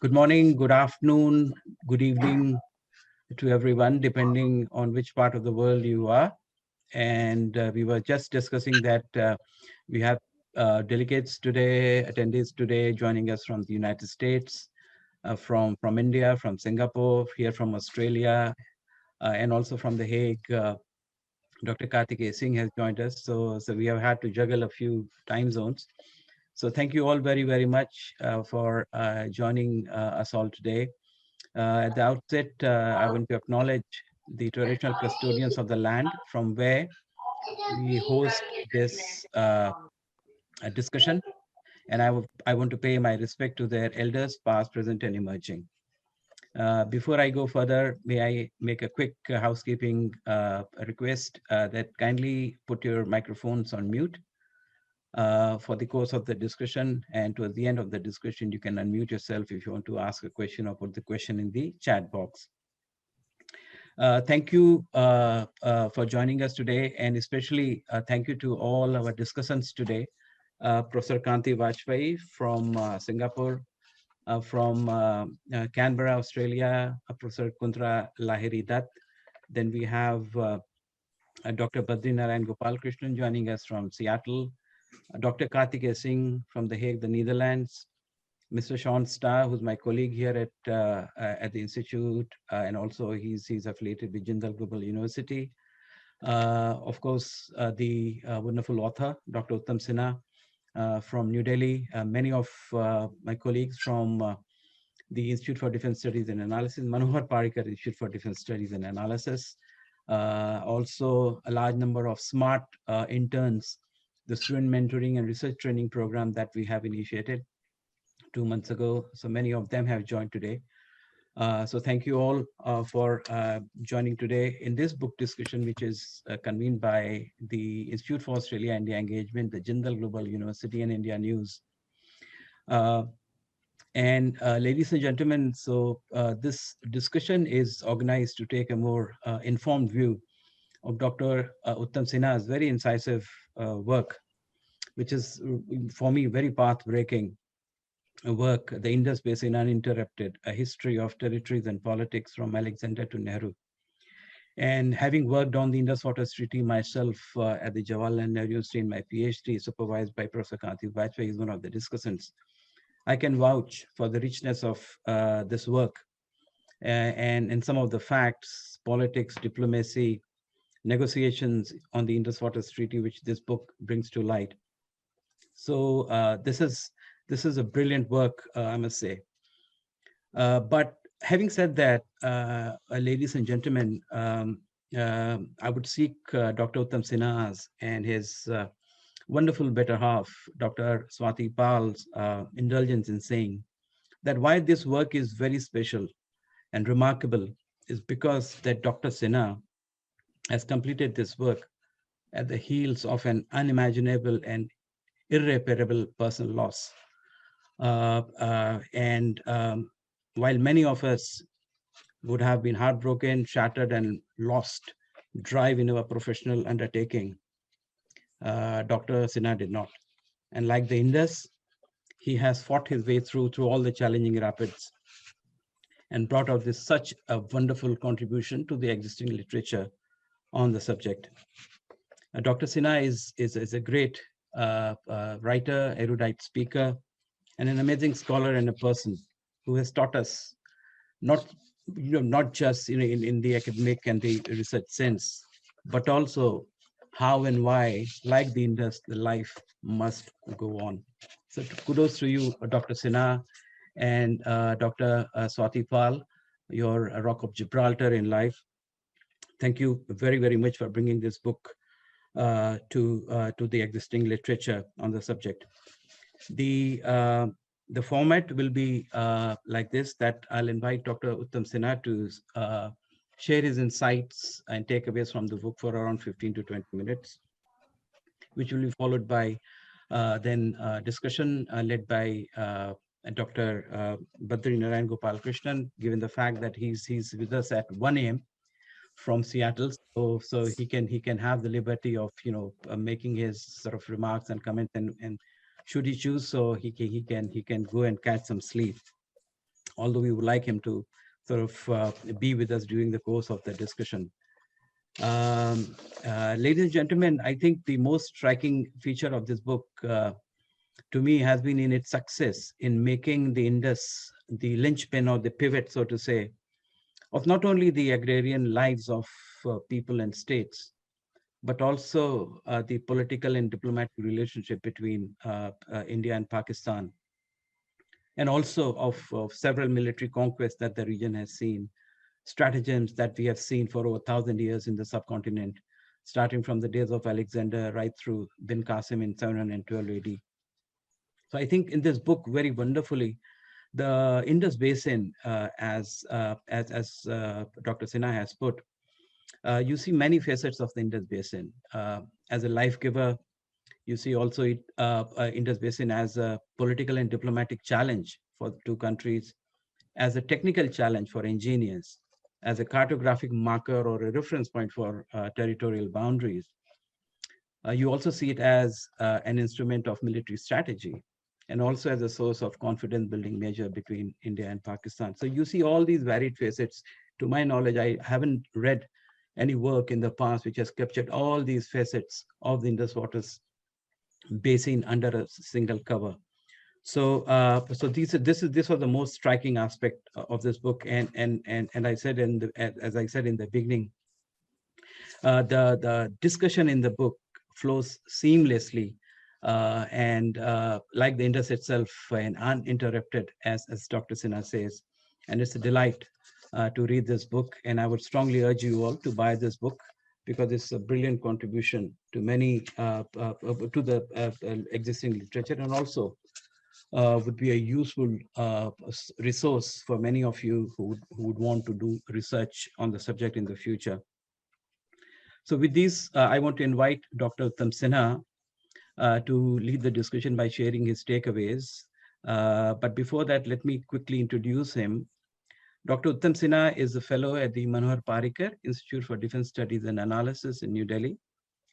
Good morning, good afternoon, good evening to everyone, depending on which part of the world you are. And we were just discussing that we have delegates today, attendees today joining us from the United States, from India, from Singapore, here from Australia, and also from The Hague. Dr. Kartikeya Singh has joined us. So we have had to juggle a few time zones. So thank you all very, very much for joining us all today. At the outset, I want to acknowledge the traditional custodians of the land from where we host this discussion. And I want to pay my respect to their elders, past, present, and emerging. Before I go further, may I make a quick housekeeping request that kindly put your microphones on mute for the course of the discussion, and towards the end of the discussion, you can unmute yourself if you want to ask a question or put the question in the chat box. Thank you for joining us today, and especially thank you to all our discussants today. Professor Kanti Bajpai from Singapore, from Canberra, Australia, Professor Kuntala Lahiri Dutt. Then we have Dr. Badri Gopalkrishnan joining us from Seattle, Dr. Kartikeya Singh from The Hague, the Netherlands, Mr. Shaun Star, who's my colleague here at the Institute, and also he's affiliated with Jindal Global University. Of course, the wonderful author, Dr. Uttam Sinha from New Delhi, many of my colleagues from the Institute for Defense Studies and Analysis, Manohar Parikar Institute for Defense Studies and Analysis, also a large number of smart interns, the student mentoring and research training program that we have initiated 2 months ago. So many of them have joined today. So thank you all for joining today in this book discussion, which is convened by the Institute for Australia-India Engagement, the Jindal Global University, and India News. Ladies and gentlemen, so this discussion is organized to take a more informed view of Dr. Uttam Sinha's very incisive work, which is, for me, very path-breaking work, The Indus Basin Uninterrupted, A History of Territories and Politics from Alexander to Nehru. And having worked on the Indus Waters Treaty myself at the Jawaharlal Nehru University in my PhD, supervised by Professor Kanti Bajpai, is one of the discussants, I can vouch for the richness of this work and some of the facts, politics, diplomacy, negotiations on the Indus Waters Treaty, which this book brings to light. So this is a brilliant work, I must say. But having said that, ladies and gentlemen, I would seek Dr. Uttam Sinha's and his wonderful better half, Dr. Swati Pal's indulgence in saying that why this work is very special and remarkable is because that Dr. Sinha has completed this work at the heels of an unimaginable and irreparable personal loss. While many of us would have been heartbroken, shattered, and lost drive in our professional undertaking, Dr. Sinha did not. And like the Indus, he has fought his way through all the challenging rapids and brought out this such a wonderful contribution to the existing literature on the subject. Dr. Sinha is a great writer, erudite speaker, and an amazing scholar and a person who has taught us not just in the academic and the research sense, but also how and why, like the Indus, the life must go on. So kudos to you, Dr. Sinha and Dr. Swati Pal, your Rock of Gibraltar in life. Thank you very, very much for bringing this book to the existing literature on the subject. The format will be like this, that I'll invite Dr. Uttam Sinha to share his insights and takeaways from the book for around 15 to 20 minutes, which will be followed by then discussion led by Dr. Badri Gopalkrishnan, given the fact that he's with us at 1 a.m. from Seattle, so he can have the liberty of making his sort of remarks and comments, and should he choose, so he can go and catch some sleep. although we would like him to sort of be with us during the course of the discussion. Ladies and gentlemen, I think the most striking feature of this book to me has been in its success in making the Indus the linchpin or the pivot, so to say, of not only the agrarian lives of people and states, but also the political and diplomatic relationship between India and Pakistan, and also of several military conquests that the region has seen, stratagems that we have seen for over 1,000 years in the subcontinent, starting from the days of Alexander right through Bin Qasim in 712 AD. So I think in this book, very wonderfully, the Indus Basin, as Dr. Sinha has put, you see many facets of the Indus Basin. As a life giver, you see also Indus Basin as a political and diplomatic challenge for the two countries, as a technical challenge for engineers, as a cartographic marker or a reference point for territorial boundaries. You also see it as an instrument of military strategy, and also as a source of confidence building measure between India and Pakistan. So you see all these varied facets. To my knowledge, I haven't read any work in the past which has captured all these facets of the Indus Waters Basin under a single cover. So, this was the most striking aspect of this book, and I said as I said in the beginning, the discussion in the book flows seamlessly, and like the Indus itself, and uninterrupted, as Dr. Sinha says, and it's a delight to read this book, and I would strongly urge you all to buy this book because it's a brilliant contribution to many to the existing literature, and also would be a useful resource for many of you who would want to do research on the subject in the future. So with this, I want to invite Dr. Uttam Sinha to lead the discussion by sharing his takeaways. But before that, let me quickly introduce him. Dr. Uttam Sinha is a fellow at the Manohar Parrikar Institute for Defense Studies and Analysis in New Delhi,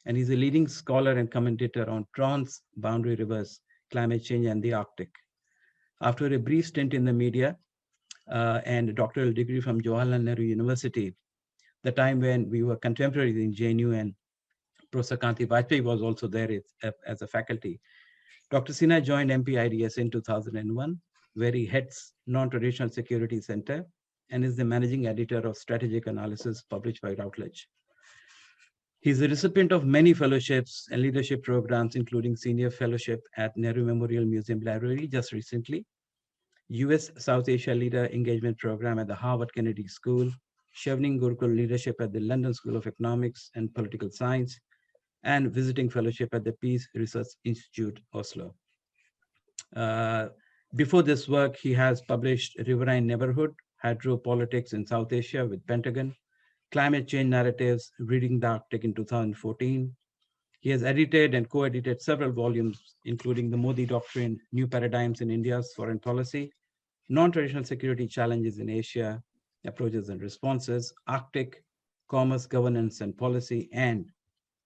and he's a leading scholar and commentator on trans-boundary rivers, climate change, and the Arctic. After a brief stint in the media and a doctoral degree from Jawaharlal Nehru University, the time when we were contemporaries in JNU, and Professor Kanti Bajpai was also there as a faculty. Dr. Sinha joined MPIDS in 2001, where he heads Non-Traditional Security Center and is the managing editor of Strategic Analysis published by Routledge. He's a recipient of many fellowships and leadership programs, including Senior Fellowship at Nehru Memorial Museum Library just recently, US South Asia Leader Engagement Program at the Harvard Kennedy School, Chevening Gurukul Leadership at the London School of Economics and Political Science, and Visiting Fellowship at the Peace Research Institute, Oslo. Before this work, he has published Riverine Neighborhood, Hydropolitics in South Asia with Pentagon, Climate Change Narratives, Reading the Arctic in 2014. He has edited and co-edited several volumes, including The Modi Doctrine, New Paradigms in India's Foreign Policy, Non-Traditional Security Challenges in Asia, Approaches and Responses, Arctic, Commerce, Governance and Policy, and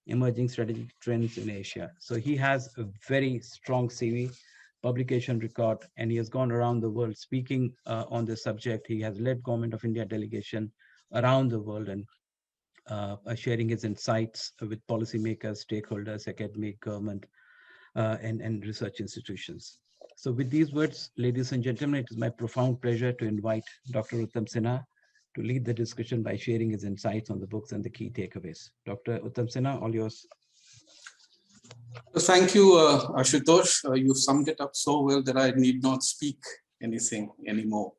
Emerging Strategic Trends in Asia. So he has a very strong CV, publication record, and he has gone around the world speaking on this subject. He has led Government of India delegation around the world and sharing his insights with policymakers, stakeholders, academic, government, and research institutions. So with these words, ladies and gentlemen, it is my profound pleasure to invite Dr. Uttam Sinha to lead the discussion by sharing his insights on the books and the key takeaways. Dr. Uttam Sinha, all yours. Thank you, Ashutosh. You summed it up so well that I need not speak anything anymore.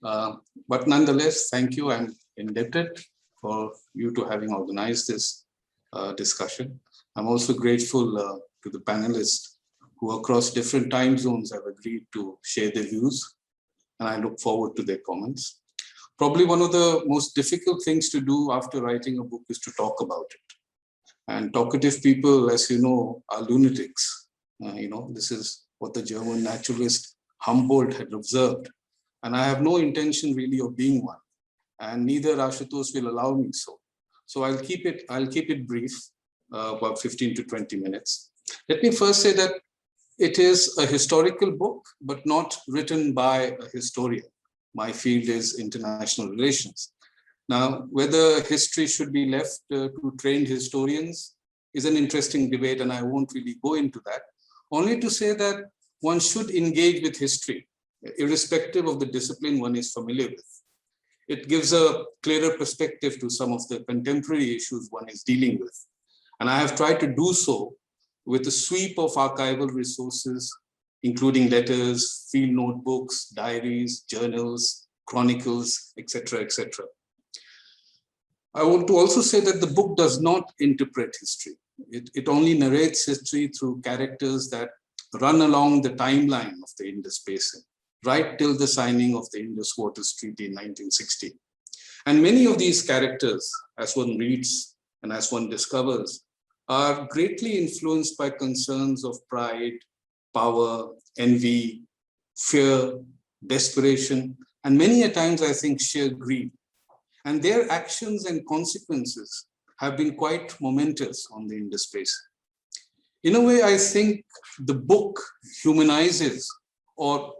But nonetheless, thank you. I'm indebted for you to having organized this discussion. I'm also grateful to the panelists who across different time zones have agreed to share their views, and I look forward to their comments. Probably one of the most difficult things to do after writing a book is to talk about it. And talkative people, as you know, are lunatics. This is what the German naturalist Humboldt had observed. And I have no intention really of being one. And neither Ashutosh will allow me so. So I'll keep it brief, about 15 to 20 minutes. Let me first say that it is a historical book, but not written by a historian. My field is international relations. Now, whether history should be left to trained historians is an interesting debate, and I won't really go into that. Only to say that one should engage with history, irrespective of the discipline one is familiar with. It gives a clearer perspective to some of the contemporary issues one is dealing with. And I have tried to do so with a sweep of archival resources, including letters, field notebooks, diaries, journals, chronicles, etc., etc. I want to also say that the book does not interpret history. It only narrates history through characters that run along the timeline of the Indus Basin, right till the signing of the Indus Waters Treaty in 1960. And many of these characters, as one reads and as one discovers, are greatly influenced by concerns of pride, power, envy, fear, desperation, and many a times, I think, sheer greed. And their actions and consequences have been quite momentous on the Indus Basin. In a way, I think the book humanizes, or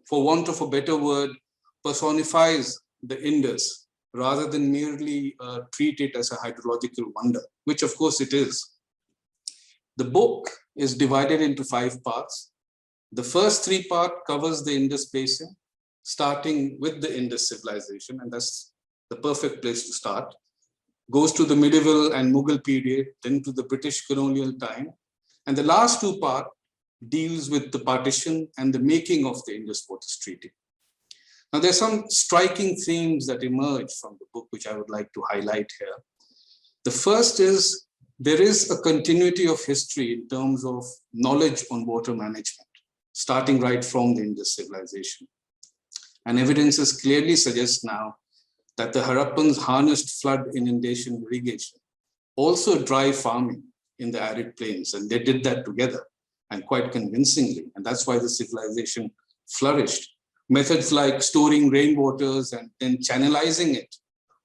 for want of a better word, personifies the Indus, rather than merely treat it as a hydrological wonder, which of course it is. The book is divided into 5 parts. The first 3 parts covers the Indus Basin, starting with the Indus civilization, and that's the perfect place to start. Goes to the medieval and Mughal period, then to the British colonial time. And the last 2 parts deals with the partition and the making of the Indus Waters Treaty. Now, there's some striking themes that emerge from the book, which I would like to highlight here. The first is there is a continuity of history in terms of knowledge on water management, starting right from the Indus civilization. And evidences clearly suggest now that the Harappans harnessed flood inundation irrigation, also dry farming in the arid plains, and they did that together and quite convincingly, and that's why the civilization flourished. Methods like storing rainwaters and then channelizing it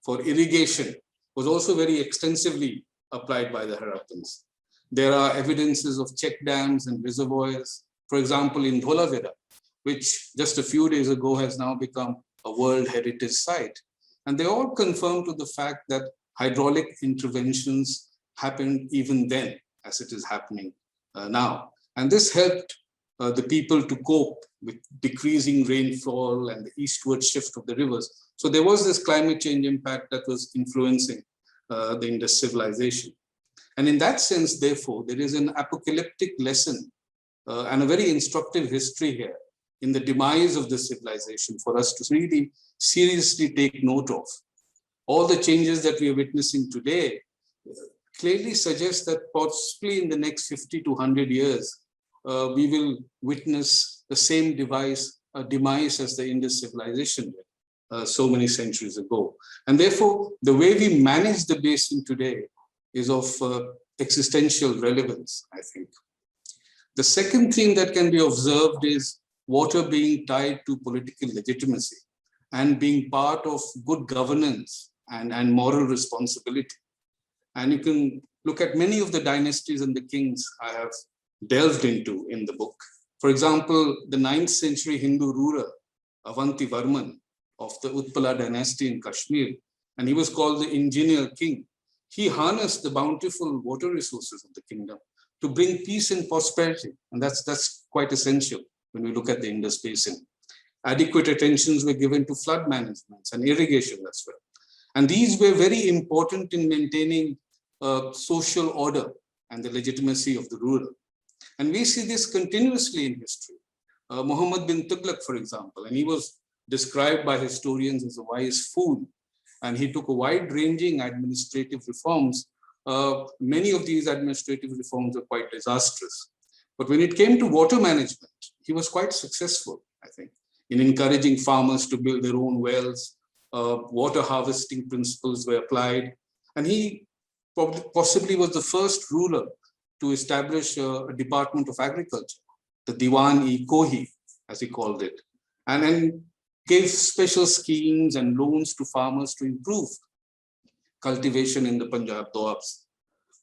for irrigation was also very extensively applied by the Harappans. There are evidences of check dams and reservoirs, for example, in Dholavira, which just a few days ago has now become a World Heritage Site. And they all confirm to the fact that hydraulic interventions happened even then, as it is happening now. And this helped the people to cope with decreasing rainfall and the eastward shift of the rivers. So there was this climate change impact that was influencing the Indus civilization. And in that sense, therefore, there is an apocalyptic lesson and a very instructive history here in the demise of the civilization for us to really seriously take note of. All the changes that we are witnessing today clearly suggest that possibly in the next 50 to 100 years, we will witness the same demise as the Indus civilization did so many centuries ago. And therefore, the way we manage the basin today is of existential relevance, I think. The second thing that can be observed is water being tied to political legitimacy and being part of good governance and moral responsibility. And you can look at many of the dynasties and the kings I have delved into in the book. For example, the 9th century Hindu ruler, Avanti Varman of the Utpala dynasty in Kashmir, and he was called the engineer king. He harnessed the bountiful water resources of the kingdom to bring peace and prosperity. And that's quite essential when we look at the Indus Basin. Adequate attentions were given to flood management and irrigation as well. And these were very important in maintaining social order and the legitimacy of the ruler. And we see this continuously in history. Muhammad bin Tughlaq, for example, and he was described by historians as a wise fool. And he took a wide-ranging administrative reforms. Many of these administrative reforms are quite disastrous. But when it came to water management, he was quite successful, I think, in encouraging farmers to build their own wells. Water harvesting principles were applied. And he possibly was the first ruler to establish a department of agriculture, the Diwan-e-Kohi, as he called it, and then gave special schemes and loans to farmers to improve cultivation in the Punjab Doabs.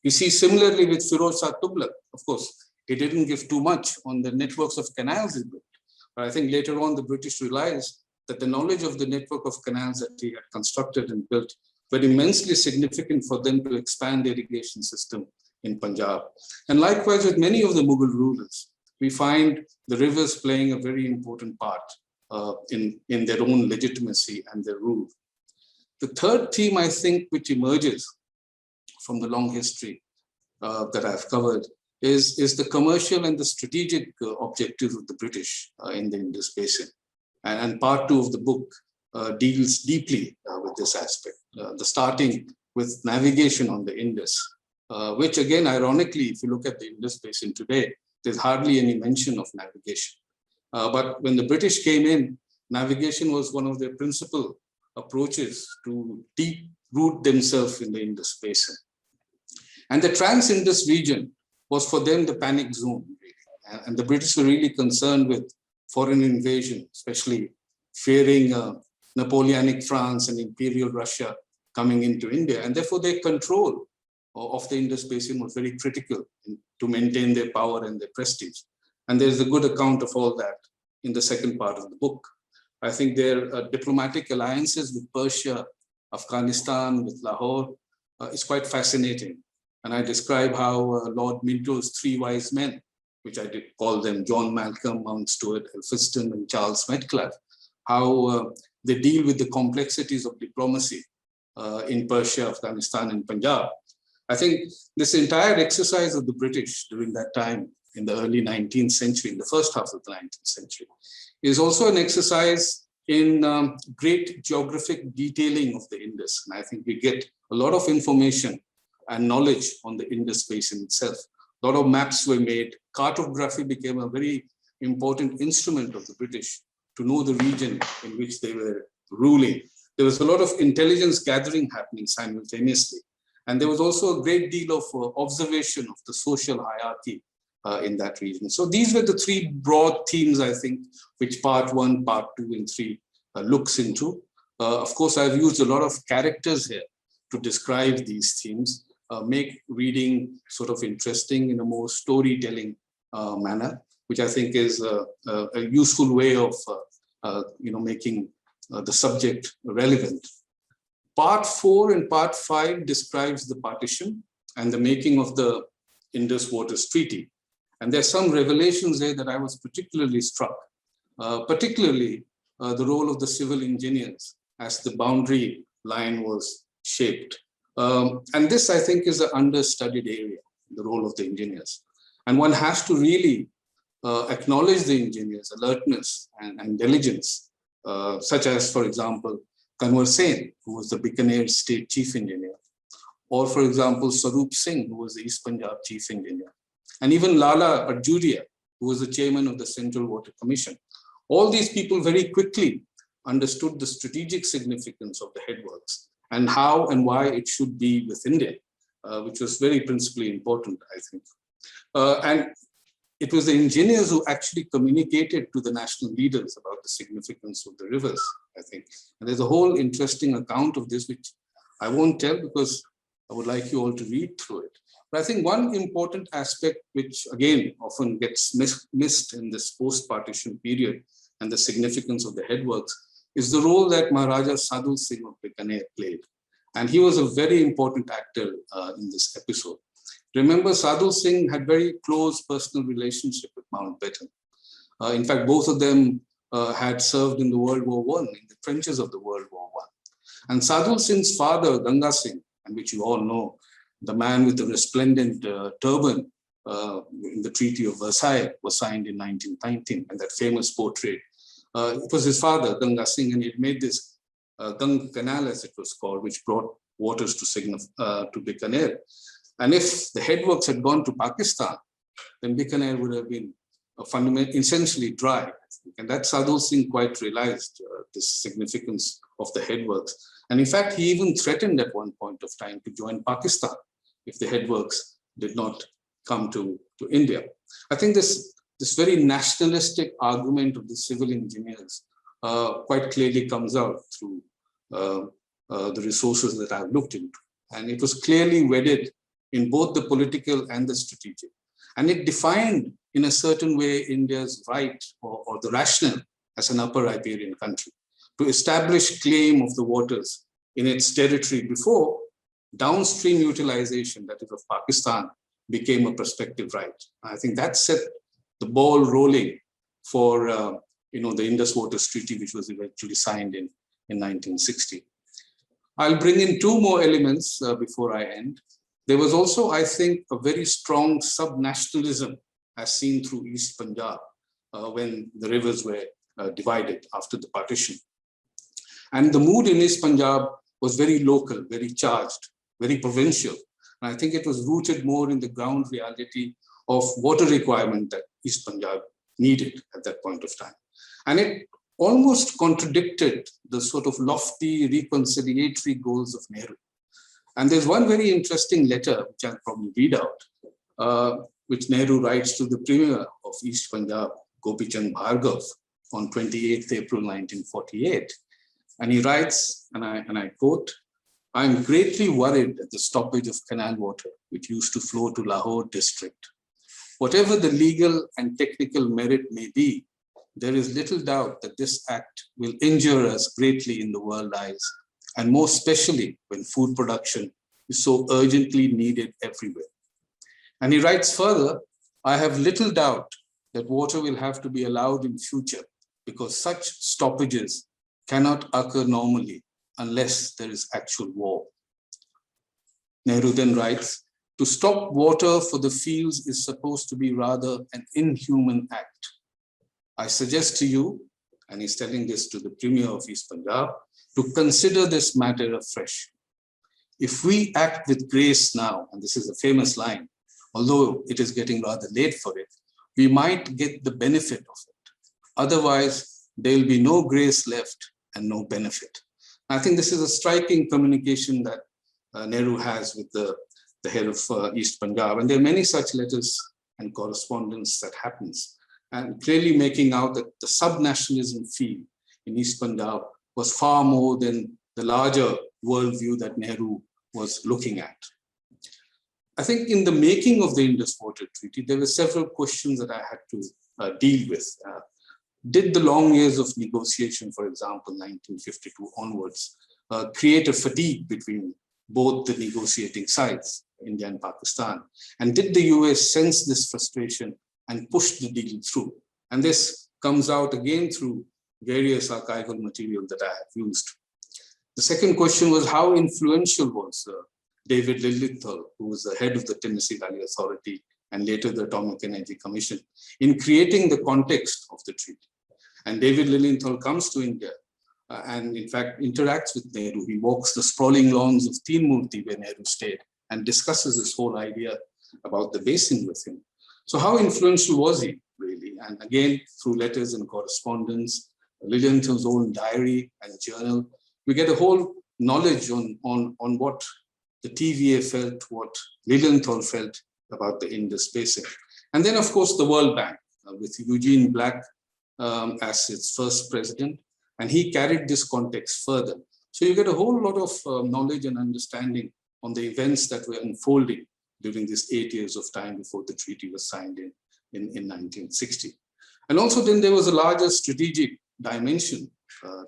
You see, similarly with Firoz Shah Tughlaq, of course, he didn't give too much on the networks of canals he built. But I think later on, the British realized that the knowledge of the network of canals that he had constructed and built were immensely significant for them to expand the irrigation system in Punjab. And likewise with many of the Mughal rulers, we find the rivers playing a very important part in their own legitimacy and their rule. The third theme, I think, which emerges from the long history that I've covered is the commercial and the strategic objectives of the British in the Indus Basin. And part 2 of the book deals deeply with this aspect, the starting with navigation on the Indus, which again, ironically, if you look at the Indus Basin today, there's hardly any mention of navigation. But when the British came in, navigation was one of their principal approaches to deep root themselves in the Indus Basin. And the Trans-Indus region was for them the panic zone, really. And the British were really concerned with foreign invasion, especially fearing Napoleonic France and Imperial Russia coming into India. And therefore their control of the Indus Basin was very critical to maintain their power and their prestige. And there's a good account of all that in the second part of the book. I think their diplomatic alliances with Persia, Afghanistan, with Lahore is quite fascinating. And I describe how Lord Minto's 3 wise men, which I did call them John Malcolm, Mount Stuart, Elphinstone, and Charles Metcalfe, how they deal with the complexities of diplomacy in Persia, Afghanistan, and Punjab. I think this entire exercise of the British during that time in the early 19th century, in the first half of the 19th century, is also an exercise in great geographic detailing of the Indus. And I think we get a lot of information and knowledge on the Indus Basin itself. A lot of maps were made. Cartography became a very important instrument of the British to know the region in which they were ruling. There was a lot of intelligence gathering happening simultaneously. And there was also a great deal of observation of the social hierarchy in that region. So these were the 3 broad themes, I think, which part 1, part 2, and 3 looks into. Of course, I've used a lot of characters here to describe these themes, make reading sort of interesting in a more storytelling manner, which I think is a useful way of making the subject relevant. Part 4 and part 5 describes the partition and the making of the Indus Waters Treaty. And there's some revelations there that I was particularly struck, particularly the role of the civil engineers as the boundary line was shaped. And this, I think, is an understudied area, the role of the engineers. And one has to really acknowledge the engineers' alertness and diligence, such as, for example, Kanwar Sen, who was the Bikaner State Chief Engineer, or, for example, Sarup Singh, who was the East Punjab Chief Engineer, and even Lala Arjuria, who was the chairman of the Central Water Commission. All these people very quickly understood the strategic significance of the headworks and how and why it should be with India, which was very principally important, I think. And it was the engineers who actually communicated to the national leaders about the significance of the rivers, I think. And there's a whole interesting account of this, which I won't tell because I would like you all to read through it. But I think one important aspect, which again often gets missed in this post-partition period and the significance of the headworks, is the role that Maharaja Sadhu Singh of Bikaner played. And he was a very important actor in this episode. Remember, Sadhu Singh had very close personal relationship with Mountbatten. In fact, both of them had served in the World War I, in the trenches of the World War I. And Sadhu Singh's father, Ganga Singh, and which you all know, the man with the resplendent turban in the Treaty of Versailles was signed in 1919, and that famous portrait. It was his father, Ganga Singh, and he had made this Ganga Canal, as it was called, which brought waters to Bikaner. And if the headworks had gone to Pakistan, then Bikaner would have been essentially dry. And that Sadhu Singh quite realized this significance of the headworks. And in fact, he even threatened at one point of time to join Pakistan if the headworks did not come to India. I think this very nationalistic argument of the civil engineers quite clearly comes out through the resources that I've looked into. And it was clearly wedded in both the political and the strategic. And it defined, in a certain way, India's right or the rationale as an upper riparian country. to establish claim of the waters in its territory before downstream utilization, that is of Pakistan, became a prospective right. I think that set the ball rolling for the Indus Waters Treaty, which was eventually signed in 1960. I'll bring in two more elements before I end. There was also, I think, a very strong sub-nationalism as seen through East Punjab when the rivers were divided after the partition. And the mood in East Punjab was very local, very charged, very provincial. And I think it was rooted more in the ground reality of water requirement that East Punjab needed at that point of time. And it almost contradicted the sort of lofty reconciliatory goals of Nehru. And there's one very interesting letter, which I'll probably read out, which Nehru writes to the Premier of East Punjab, Gopichand Bhargav, on 28th April 1948. And he writes, and I quote, "I'm greatly worried at the stoppage of canal water, which used to flow to Lahore district. Whatever the legal and technical merit may be, there is little doubt that this act will injure us greatly in the world eyes, and more especially when food production is so urgently needed everywhere." And he writes further, "I have little doubt that water will have to be allowed in future because such stoppages cannot occur normally unless there is actual war." Nehru then writes, "To stop water for the fields is supposed to be rather an inhuman act. I suggest to you," and he's telling this to the Premier of East Punjab, "to consider this matter afresh. If we act with grace now," and this is a famous line, although it is getting rather late for it, "we might get the benefit of it. Otherwise, there will be no grace left and no benefit." I think this is a striking communication that Nehru has with the head of East Punjab. And there are many such letters and correspondence that happens, and clearly making out that the sub-nationalism field in East Punjab was far more than the larger worldview that Nehru was looking at. I think in the making of the Indus Water Treaty, there were several questions that I had to deal with. Did the long years of negotiation, for example, 1952 onwards, create a fatigue between both the negotiating sides, India and Pakistan? And did the US sense this frustration and push the deal through? And this comes out again through various archival material that I have used. The second question was, how influential was David Lilienthal, who was the head of the Tennessee Valley Authority and later the Atomic Energy Commission, in creating the context of the treaty? And David Lilienthal comes to India and in fact interacts with Nehru. He walks the sprawling lawns of Teen Murti where Nehru stayed and discusses this whole idea about the basin with him. So how influential was he really? And again, through letters and correspondence, Lilienthal's own diary and journal, we get a whole knowledge on what the TVA felt, what Lilienthal felt about the Indus Basin. And then of course the World Bank with Eugene Black as its first president, and he carried this context further. So you get a whole lot of knowledge and understanding on the events that were unfolding during these 8 years of time before the treaty was signed in 1960. And also then there was a larger strategic dimension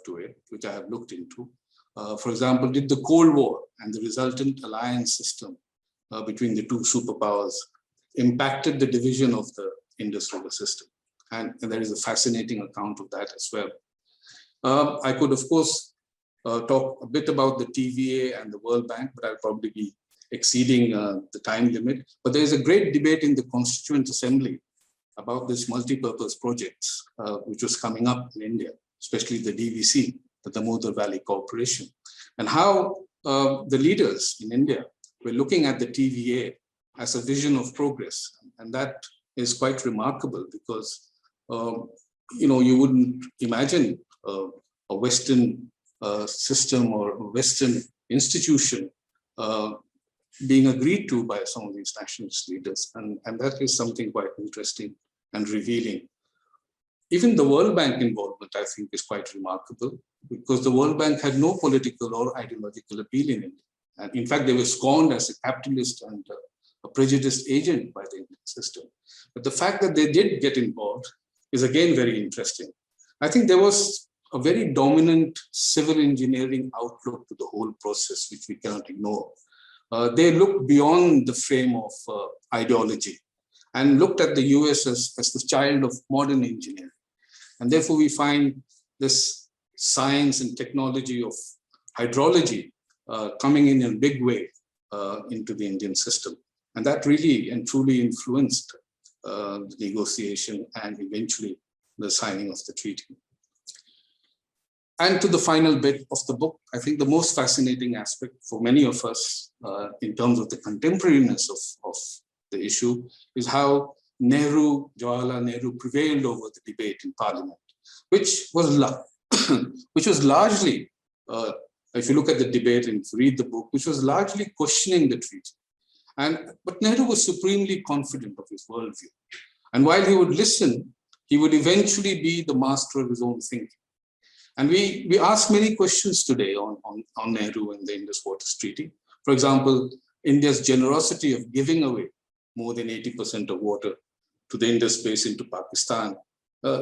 to it, which I have looked into. For example, did the Cold War and the resultant alliance system between the two superpowers impacted the division of the Indus River system? And there is a fascinating account of that as well. I could, of course, talk a bit about the TVA and the World Bank, but I'll probably be exceeding the time limit. But there is a great debate in the Constituent Assembly about this multi-purpose projects, which was coming up in India, especially the DVC, the Damodar Valley Corporation, and how the leaders in India were looking at the TVA as a vision of progress. And that is quite remarkable because you wouldn't imagine a Western system or a Western institution being agreed to by some of these nationalist leaders. And that is something quite interesting and revealing. Even the World Bank involvement, I think, is quite remarkable because the World Bank had no political or ideological appeal in India. And in fact, they were scorned as a capitalist and a prejudiced agent by the Indian system. But the fact that they did get involved is again very interesting. I think there was a very dominant civil engineering outlook to the whole process, which we cannot ignore. They looked beyond the frame of ideology and looked at the US as the child of modern engineering. And therefore, we find this science and technology of hydrology coming in a big way into the Indian system. And that really and truly influenced the negotiation and eventually the signing of the treaty. And to the final bit of the book, I think the most fascinating aspect for many of us in terms of the contemporariness of the issue is how Jawaharlal Nehru prevailed over the debate in Parliament, which was largely, if you look at the debate and read the book, which was largely questioning the treaty. But Nehru was supremely confident of his worldview. And while he would listen, he would eventually be the master of his own thinking. And we ask many questions today on Nehru and the Indus Waters Treaty. For example, India's generosity of giving away more than 80% of water to the Indus Basin to Pakistan,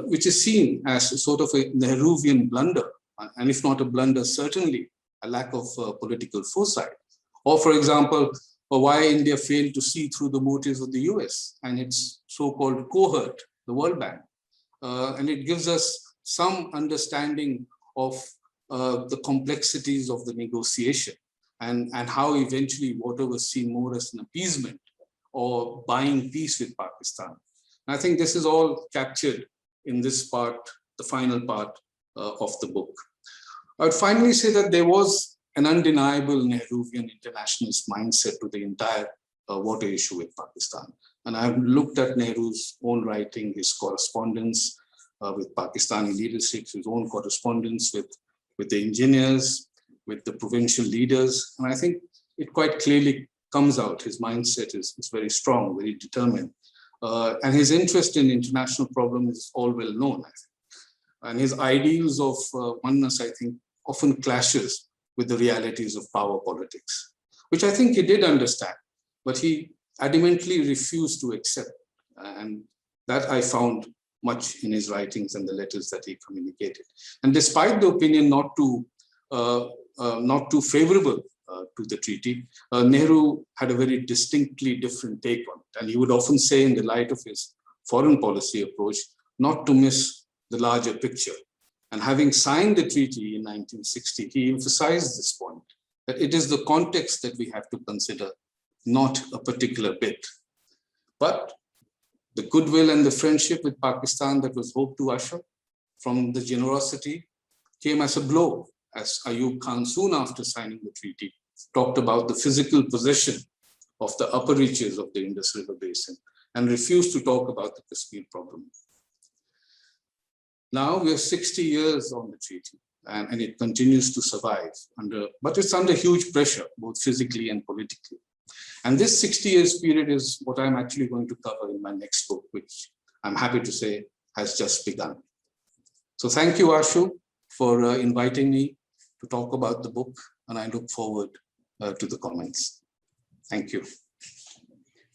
which is seen as a sort of a Nehruvian blunder, and if not a blunder, certainly a lack of political foresight. Or, for example, why India failed to see through the motives of the US and its so-called cohort, the World Bank. And it gives us some understanding of the complexities of the negotiation and how eventually water was seen more as an appeasement or buying peace with Pakistan. And I think this is all captured in this part, the final part of the book. I would finally say that there was an undeniable Nehruvian internationalist mindset to the entire water issue with Pakistan. And I've looked at Nehru's own writing, his correspondence with Pakistani leadership, his own correspondence with the engineers, with the provincial leaders. And I think it quite clearly comes out. His mindset is very strong, very determined. And his interest in international problems is all well known, I think. And his ideals of oneness, I think, often clashes with the realities of power politics, which I think he did understand, but he adamantly refused to accept. And that I found much in his writings and the letters that he communicated. And despite the opinion not too favorable to the treaty, Nehru had a very distinctly different take on it. And he would often say, in the light of his foreign policy approach, not to miss the larger picture. And having signed the treaty in 1960, he emphasized this point, that it is the context that we have to consider, not a particular bit. But the goodwill and the friendship with Pakistan that was hoped to usher from the generosity came as a blow, as Ayub Khan, soon after signing the treaty, talked about the physical possession of the upper reaches of the Indus River Basin and refused to talk about the Kashmir problem. Now we are 60 years on the treaty and it continues to survive, but it's under huge pressure, both physically and politically. And this 60 years period is what I'm actually going to cover in my next book, which I'm happy to say has just begun. So thank you, Ashu, for inviting me to talk about the book, and I look forward to the comments. Thank you.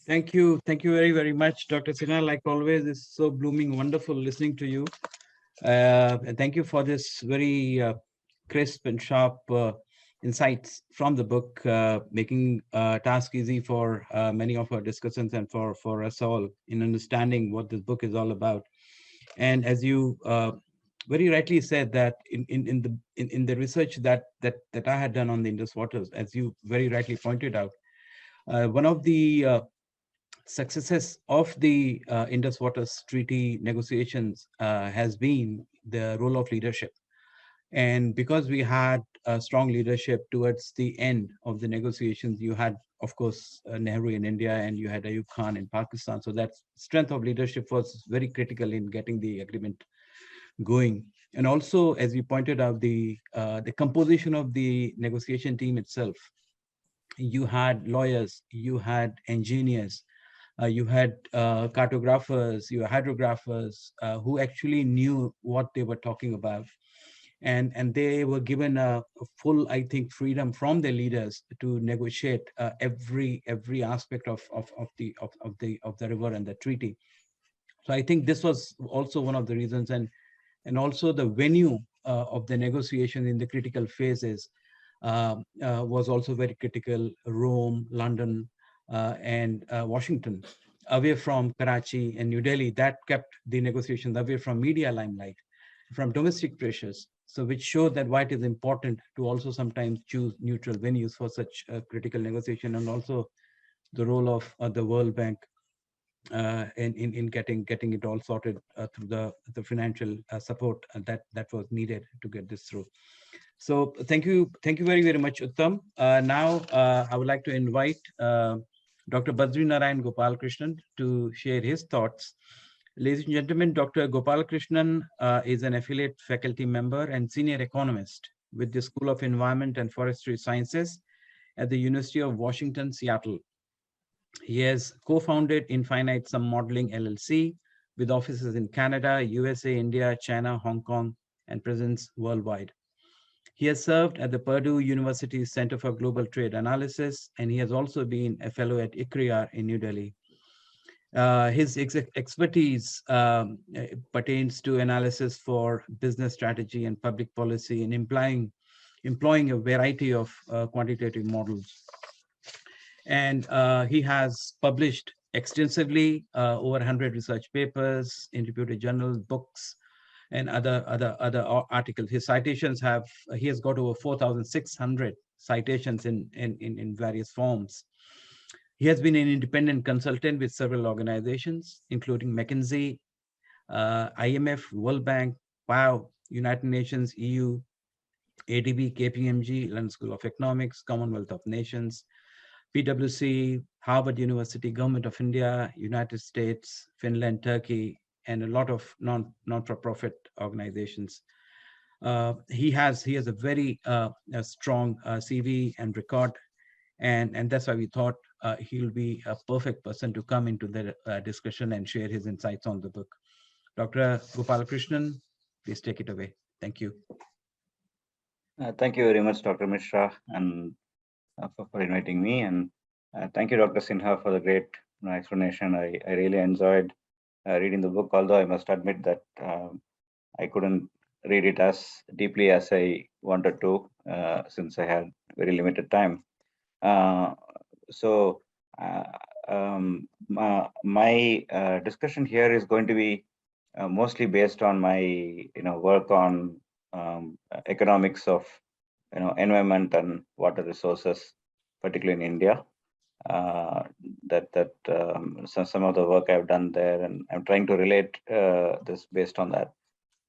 Thank you. Thank you very, very much, Dr. Sinha. Like always, it's so blooming wonderful listening to you. And thank you for this very crisp and sharp insights from the book, making task easy for many of our discussants and for us all in understanding what this book is all about. And as you very rightly said, that in the research that I had done on the Indus Waters, as you very rightly pointed out, one of the successes of the Indus Waters Treaty negotiations has been the role of leadership. And because we had a strong leadership towards the end of the negotiations, you had, of course, Nehru in India and you had Ayub Khan in Pakistan. So that strength of leadership was very critical in getting the agreement going. And also, as you pointed out, the composition of the negotiation team itself. You had lawyers, you had engineers, you had cartographers, you had hydrographers who actually knew what they were talking about. And they were given a full, I think, freedom from their leaders to negotiate every aspect of the river and the treaty. So I think this was also one of the reasons, and also the venue of the negotiation in the critical phases was also very critical. Rome, London, and Washington, away from Karachi and New Delhi, that kept the negotiations away from media limelight, from domestic pressures. So which showed that why it is important to also sometimes choose neutral venues for such critical negotiation, and also the role of the World Bank in getting it all sorted through the financial support that was needed to get this through. So thank you very much, Uttam. Now I would like to invite Dr. Badri Gopalkrishnan to share his thoughts. Ladies and gentlemen, Dr. Gopalkrishnan is an affiliate faculty member and senior economist with the School of Environment and Forestry Sciences at the University of Washington, Seattle. He has co-founded Infinite Sum Modeling LLC with offices in Canada, USA, India, China, Hong Kong, and presence worldwide. He has served at the Purdue University Center for Global Trade Analysis, and he has also been a fellow at ICRIAR in New Delhi. His expertise pertains to analysis for business strategy and public policy, and employing a variety of quantitative models. And he has published extensively, over 100 research papers in reputed journals, books, and other articles. His citations he has got over 4,600 citations in various forms. He has been an independent consultant with several organizations, including McKinsey, IMF, World Bank, POW, United Nations, EU, ADB, KPMG, London School of Economics, Commonwealth of Nations, PwC, Harvard University, Government of India, United States, Finland, Turkey, and a lot of non-for-profit organizations. He has a very strong CV and record, and that's why we thought he'll be a perfect person to come into the discussion and share his insights on the book. Dr. Gopalkrishnan, please take it away. Thank you. Thank you very much, Dr. Misra, and for inviting me. And thank you, Dr. Sinha, for the great explanation. I really enjoyed reading the book, although I must admit that I couldn't read it as deeply as I wanted to, since I had very limited time. My discussion here is going to be mostly based on my work on economics of environment and water resources, particularly in India. Some of the work I've done there, and I'm trying to relate this based on that,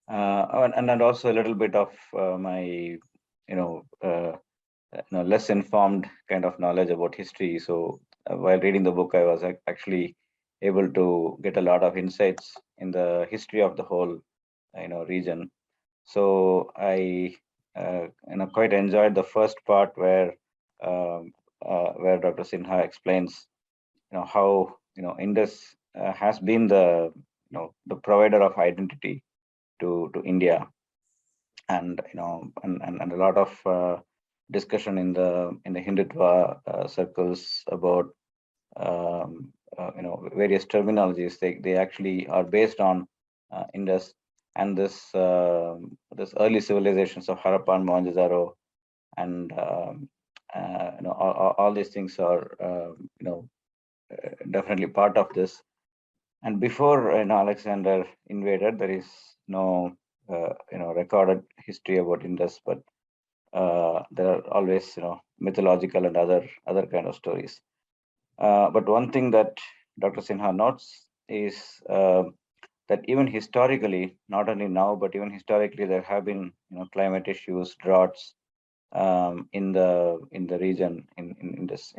and also a little bit of my less informed kind of knowledge about history. So while reading the book, I was actually able to get a lot of insights in the history of the whole region. So I quite enjoyed the first part where Dr. Sinha explains how Indus has been the the provider of identity to India, and and a lot of discussion in the Hindutva circles about various terminologies. They actually are based on Indus and this early civilizations of Harappa and Mohenjo-daro, and all these things are definitely part of this. And before Alexander invaded, there is no recorded history about Indus, but there are always mythological and other kind of stories. But one thing that Dr. Sinha notes is that even historically, not only now, but even historically, there have been climate issues, droughts in the region in this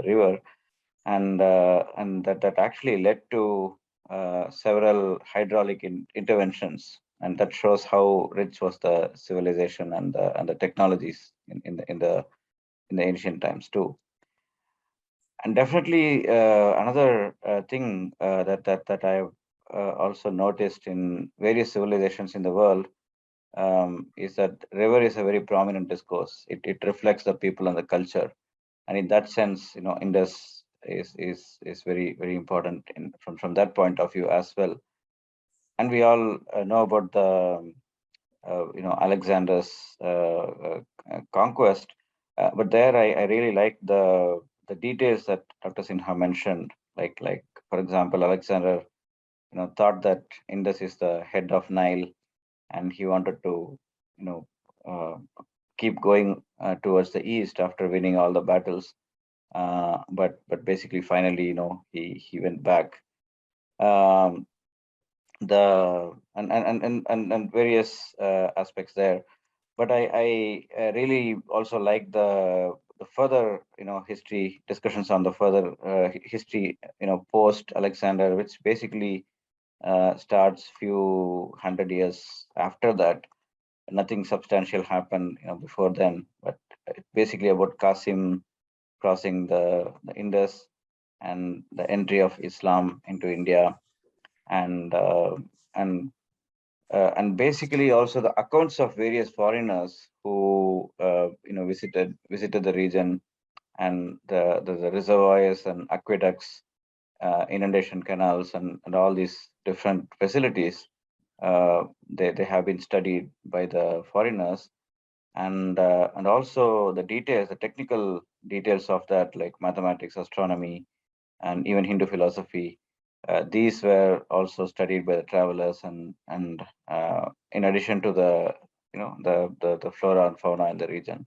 river, and that actually led to several hydraulic interventions, and that shows how rich was the civilization and the technologies in the ancient times too. And definitely another thing that I've also noticed in various civilizations in the world is that river is a very prominent discourse. It reflects the people and the culture, and in that sense, Indus is very, very important from that point of view as well. And we all know about the Alexander's conquest. But there, I really like the details that Dr. Sinha mentioned. Like for example, Alexander, thought that Indus is the head of Nile, and he wanted to, uh, keep going towards the east after winning all the battles. But basically, finally, he went back. Um, the and various aspects there. But I really also like the further history discussions on the further history post Alexander, which basically starts few hundred years after that. Nothing substantial happened before then, but it's basically about Qasim crossing the Indus and the entry of Islam into India, and and basically also the accounts of various foreigners who visited the region, and the reservoirs and aqueducts, inundation canals, and all these different facilities. They have been studied by the foreigners, and also the details, the technical details of that, like mathematics, astronomy, and even Hindu philosophy. These were also studied by the travelers, and in addition to the flora and fauna in the region.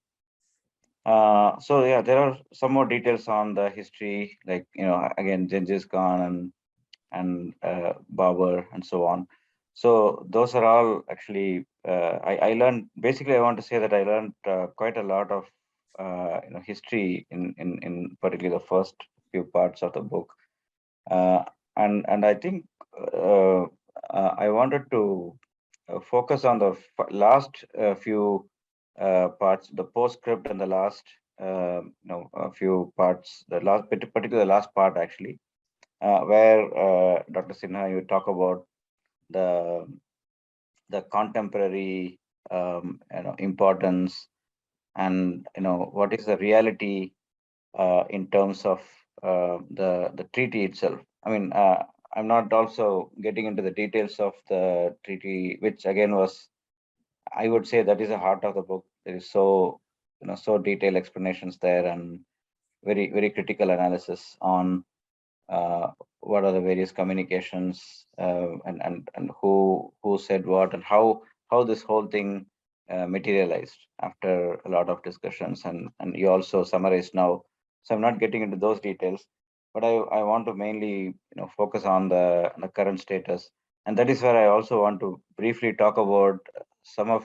So yeah, there are some more details on the history, like again Genghis Khan and Babur and so on. So those are all actually I learned. Basically, I want to say that I learned quite a lot of history in particularly the first few parts of the book. uh, and I think uh, I wanted to focus on the last few parts, the postscript, and the last a few parts, the last particular last part actually, where Dr. Sinha, you talk about the contemporary importance, and what is the reality in terms of the treaty itself. I mean, I'm not also getting into the details of the treaty, which again was, I would say, that is the heart of the book. There is so detailed explanations there, and very very critical analysis on uh, what are the various communications, and who said what, and how this whole thing materialized after a lot of discussions, and you also summarized now. So I'm not getting into those details, but I want to mainly focus on the current status, and that is where I also want to briefly talk about some of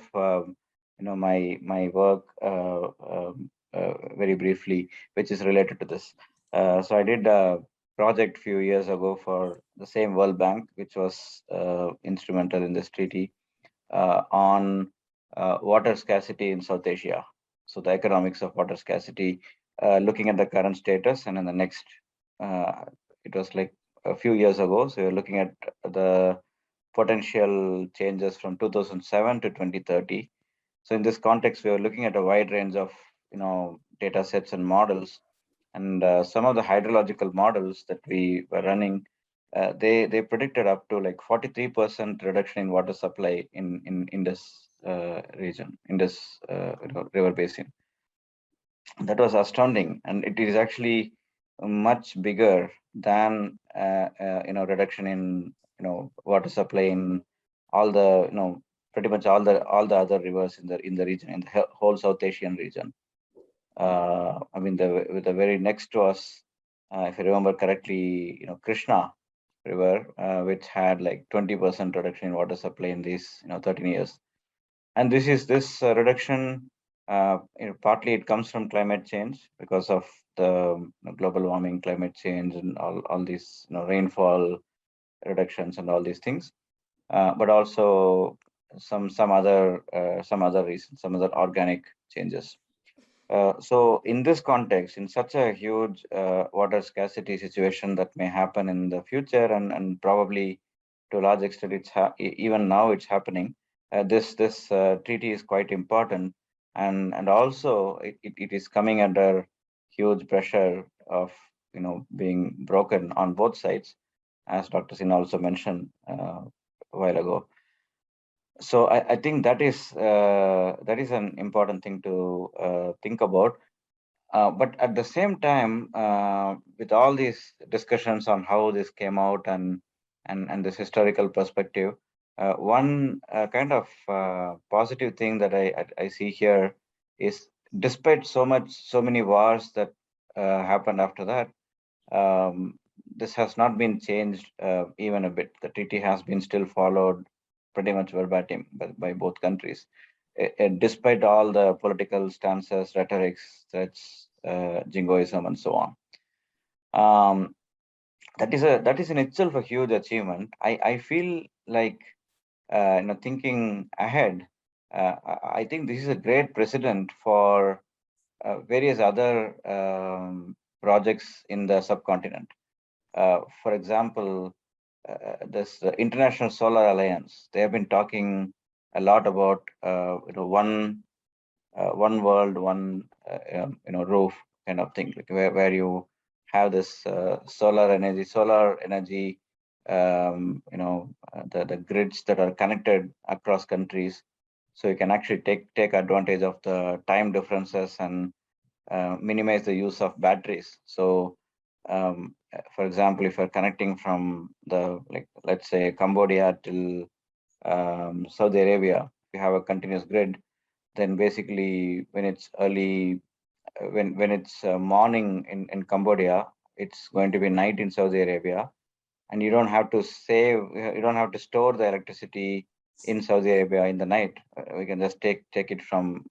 my work very briefly, which is related to this. So I did project few years ago for the same World Bank, which was instrumental in this treaty, on water scarcity in South Asia. So the economics of water scarcity, looking at the current status, and in the next, it was like a few years ago. So we're looking at the potential changes from 2007 to 2030. So in this context, we are looking at a wide range of data sets and models, and some of the hydrological models that we were running, they predicted up to like 43% reduction in water supply in this region, in this river basin. That was astounding, and it is actually much bigger than reduction in water supply in all the pretty much all the other rivers in the region, in the whole South Asian region. I mean, the very next to us, if I remember correctly, Krishna River, which had like 20% reduction in water supply in these 13 years. And this reduction, partly it comes from climate change because of the global warming, climate change, and all these rainfall reductions and all these things, but also some other reasons, some other organic changes. So in this context, in such a huge water scarcity situation that may happen in the future, and probably to a large extent, even now it's happening. This treaty is quite important, and also it is coming under huge pressure of being broken on both sides, as Dr. Sin also mentioned a while ago. So I think that is an important thing to think about. But at the same time, with all these discussions on how this came out and this historical perspective, one kind of positive thing that I see here is, despite so many wars that happened after that, um, this has not been changed even a bit. The treaty has been still followed pretty much verbatim by both countries, despite all the political stances, rhetorics, threats, jingoism, and so on. Um, that is in itself a huge achievement. I feel like, thinking ahead, I think this is a great precedent for various other projects in the subcontinent. For example, this International Solar Alliance, they have been talking a lot about one world, one roof kind of thing, like where you have this solar energy, the grids that are connected across countries, so you can actually take advantage of the time differences and minimize the use of batteries. So, for example, if you're connecting from let's say Cambodia till Saudi Arabia, if you have a continuous grid, then basically when it's morning in Cambodia, it's going to be night in Saudi Arabia, and you don't have to store the electricity in Saudi Arabia in the night. We can just take it from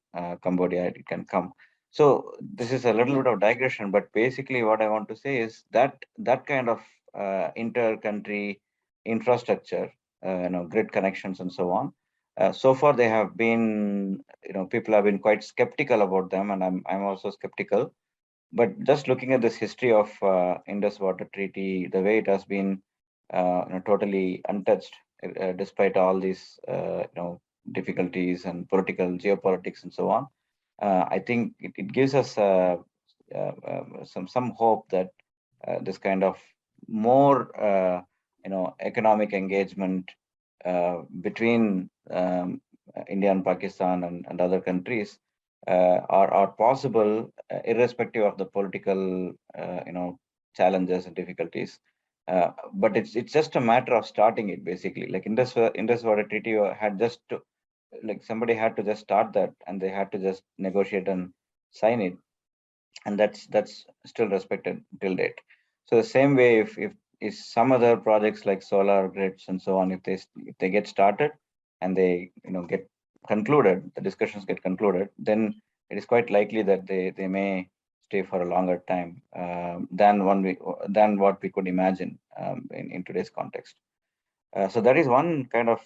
Cambodia. It can come. So this is a little bit of digression, but basically what I want to say is that kind of inter-country infrastructure, grid connections and so on. So far, they have been, people have been quite skeptical about them, and I'm also skeptical. But just looking at this history of Indus Water Treaty, the way it has been totally untouched, despite all these difficulties and geopolitics and so on. I think it gives us some hope that this kind of more economic engagement between India and Pakistan and other countries are possible, irrespective of the political challenges and difficulties. But it's just a matter of starting it, basically. Like Indus Water Treaty had just to, like somebody had to just start that, and they had to just negotiate and sign it, and that's still respected till date. So the same way, if some other projects like solar grids and so on, if they get started and they get concluded, the discussions get concluded, then it is quite likely that they may stay for a longer time than what we could imagine in today's context. So that is one kind of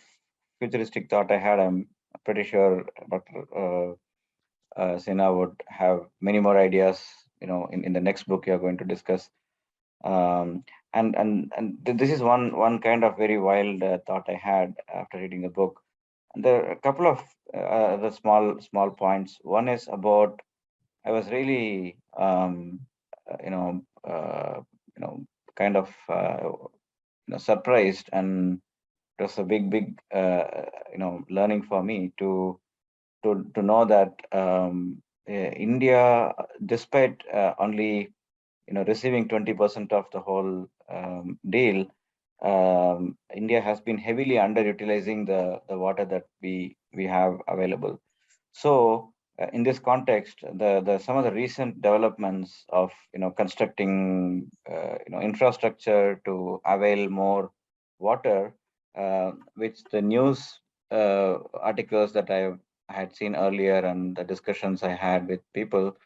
futuristic thought I had. I'm pretty sure Dr. Sinha would have many more ideas, in the next book you're going to discuss. This is one kind of very wild thought I had after reading the book. And there are a couple of the small points. One is about, I was really kind of surprised, and it was a big learning for me to know that India, despite only receiving 20% of the whole deal, India has been heavily underutilizing the water that we have available. So in this context, the some of the recent developments of constructing infrastructure to avail more water, which the news articles that I had seen earlier and the discussions I had with people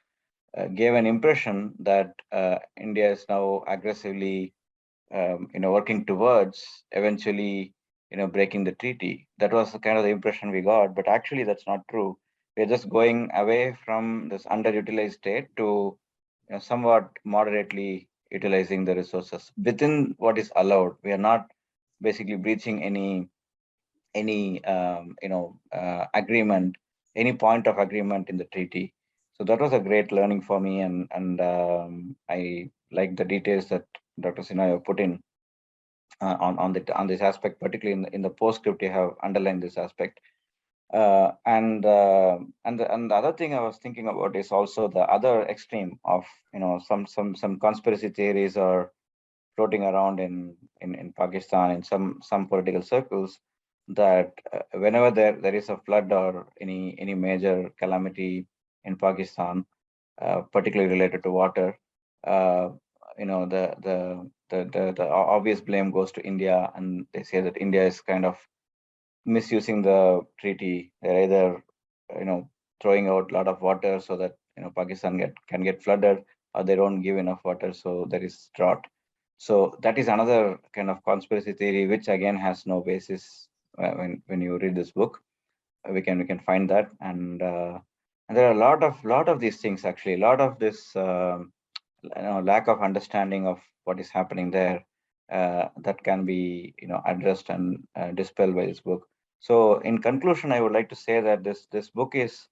gave an impression that India is now aggressively working towards eventually breaking the treaty. That was the kind of the impression we got, but actually that's not true. We're just going away from this underutilized state to somewhat moderately utilizing the resources within what is allowed. We are not basically breaching any agreement, any point of agreement in the treaty. So that was a great learning for me, and I like the details that Dr. Sinha put in. on this aspect, particularly in the postscript. You have underlined this aspect. And the other thing I was thinking about is also the other extreme of, some conspiracy theories are floating around in Pakistan in some political circles, that whenever there is a flood or any major calamity in Pakistan, particularly related to water, uh, the obvious blame goes to India, and they say that India is kind of misusing the treaty. They're either, throwing out a lot of water so that, Pakistan can get flooded, or they don't give enough water, so there is drought. So that is another kind of conspiracy theory, which again has no basis. When you read this book, we can find that, and there are a lot of these things, actually, a lot of this lack of understanding of what is happening there, that can be, addressed and dispelled by this book. So in conclusion, I would like to say that this book is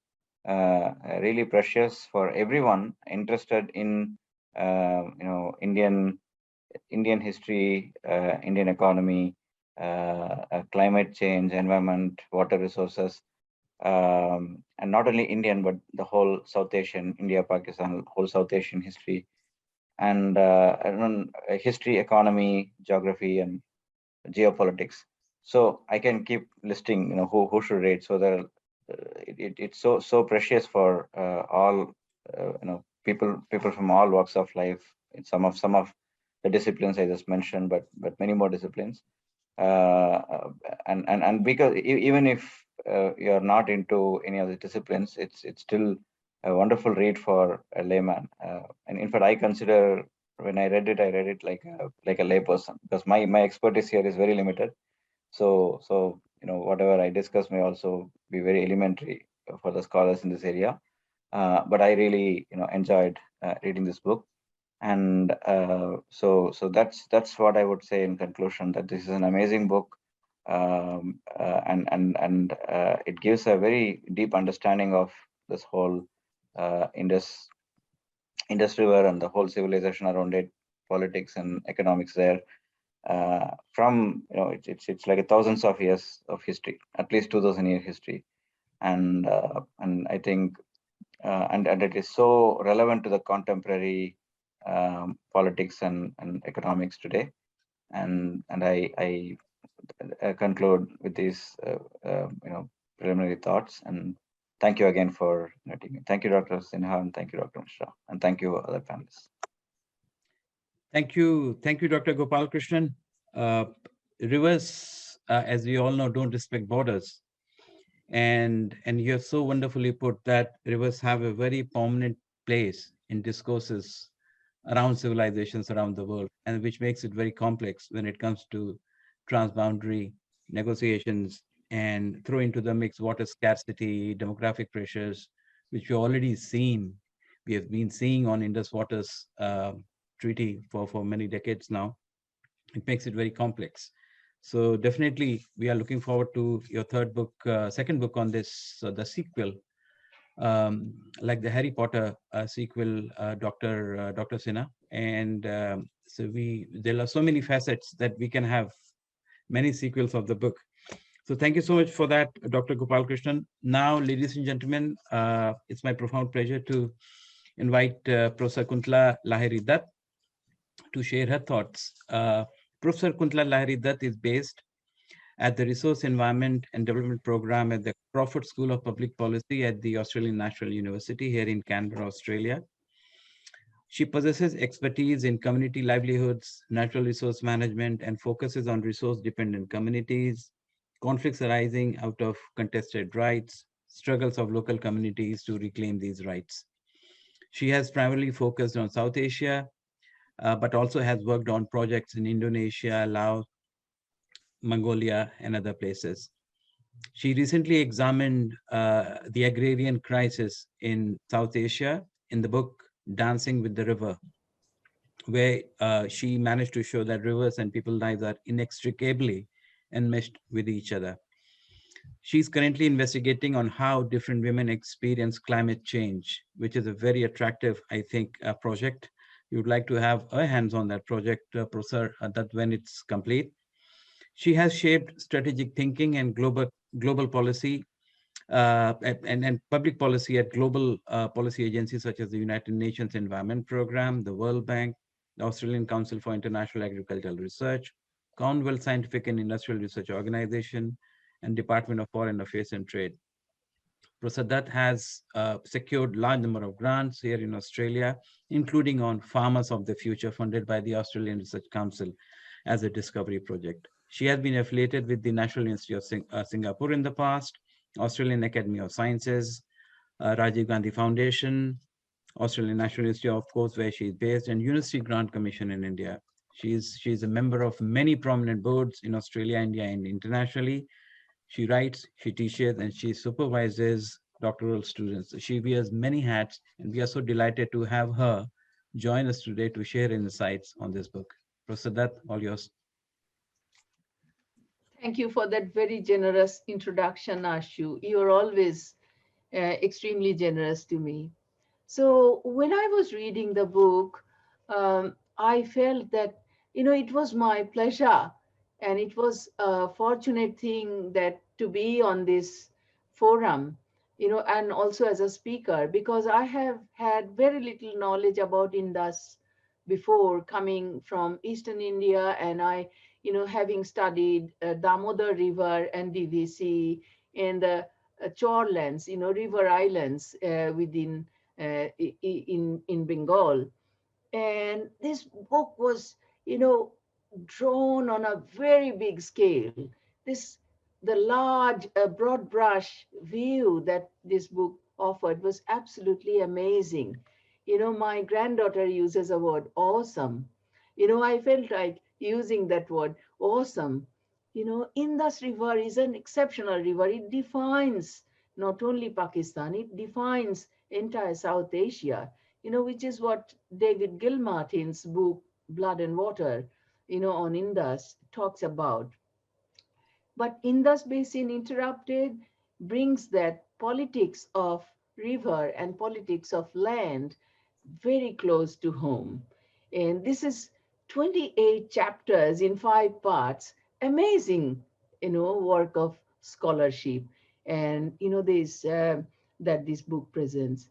really precious for everyone interested in, Indian history, Indian economy, climate change, environment, water resources, and not only Indian, but the whole South Asian, India, Pakistan, whole South Asian history, and history, economy, geography, and geopolitics. So I can keep listing, who should read. So it's so precious for all, people from all walks of life. In some of the disciplines I just mentioned, but many more disciplines. And because even if you're not into any of the disciplines, it's still a wonderful read for a layman. And in fact, I consider, when I read it like a layperson, because my expertise here is very limited. So whatever I discuss may also be very elementary for the scholars in this area. But I really enjoyed reading this book. And so that's what I would say in conclusion, that this is an amazing book. And it gives a very deep understanding of this whole Indus River and the whole civilization around it, politics and economics there. From it's like thousands of years of history, at least 2,000-year history, and I think and it is so relevant to the contemporary politics and economics today. And I conclude with these preliminary thoughts, and thank you again for inviting me. Thank you, Dr. Sinha, and thank you, Dr. Misra, and thank you, other panelists. Thank you, Dr. Gopalkrishnan. Rivers, as we all know, don't respect borders, and you have so wonderfully put that rivers have a very prominent place in discourses around civilizations around the world, and which makes it very complex when it comes to transboundary negotiations, and throw into the mix water scarcity, demographic pressures, which we've already seen. We have been seeing on Indus Waters Treaty for many decades now. It makes it very complex. So definitely, we are looking forward to your third book, second book on this, the sequel, like the Harry Potter sequel, Dr. Sinha. And so there are so many facets that we can have many sequels of the book. So thank you so much for that, Dr. Gopalkrishnan. Now, ladies and gentlemen, it's my profound pleasure to invite Professor Kuntala Lahiri Dutt to share her thoughts. Professor Kuntala Lahiri Dutt is based at the Resource Environment and Development Program at the Crawford School of Public Policy at the Australian National University here in Canberra, Australia. She possesses expertise in community livelihoods, natural resource management, and focuses on resource-dependent communities, conflicts arising out of contested rights, struggles of local communities to reclaim these rights. She has primarily focused on South Asia, but also has worked on projects in Indonesia, Laos, Mongolia, and other places. She recently examined the agrarian crisis in South Asia in the book Dancing with the River, where she managed to show that rivers and people's lives are inextricably enmeshed with each other. She's currently investigating on how different women experience climate change, which is a very attractive, I think, project. We would like to have her hands on that project, Professor, that when it's complete. She has shaped strategic thinking and global policy and public policy at global policy agencies such as the United Nations Environment Programme, the World Bank, the Australian Council for International Agricultural Research, Commonwealth Scientific and Industrial Research Organization, and Department of Foreign Affairs and Trade. Professor Dutt has secured large number of grants here in Australia, including on Farmers of the Future, funded by the Australian Research Council as a discovery project. She has been affiliated with the National Institute of Singapore in the past, Australian Academy of Sciences, Rajiv Gandhi Foundation, Australian National Institute, of course, where she is based, and University Grant Commission in India. She is a member of many prominent boards in Australia, India, and internationally. She writes, she teaches, and she supervises doctoral students. She wears many hats, and we are so delighted to have her join us today to share insights on this book. Professor Dutt, all yours. Thank you for that very generous introduction, Ashu. You're always extremely generous to me. So when I was reading the book, I felt that, it was my pleasure, and it was a fortunate thing that to be on this forum, and also as a speaker, because I have had very little knowledge about Indus before coming from Eastern India, and I, having studied Damodar River and DVC and the shorelands, river islands within in Bengal. And this book was, drawn on a very big scale. The large, broad brush view that this book offered was absolutely amazing. My granddaughter uses a word, awesome. I felt like using that word, awesome. Indus River is an exceptional river. It defines not only Pakistan, it defines entire South Asia, which is what David Gilmartin's book, Blood and Water, on Indus talks about. But Indus Basin Interrupted brings that politics of river and politics of land very close to home. And this is 28 chapters in 5 parts. Amazing, work of scholarship. And, this that this book presents.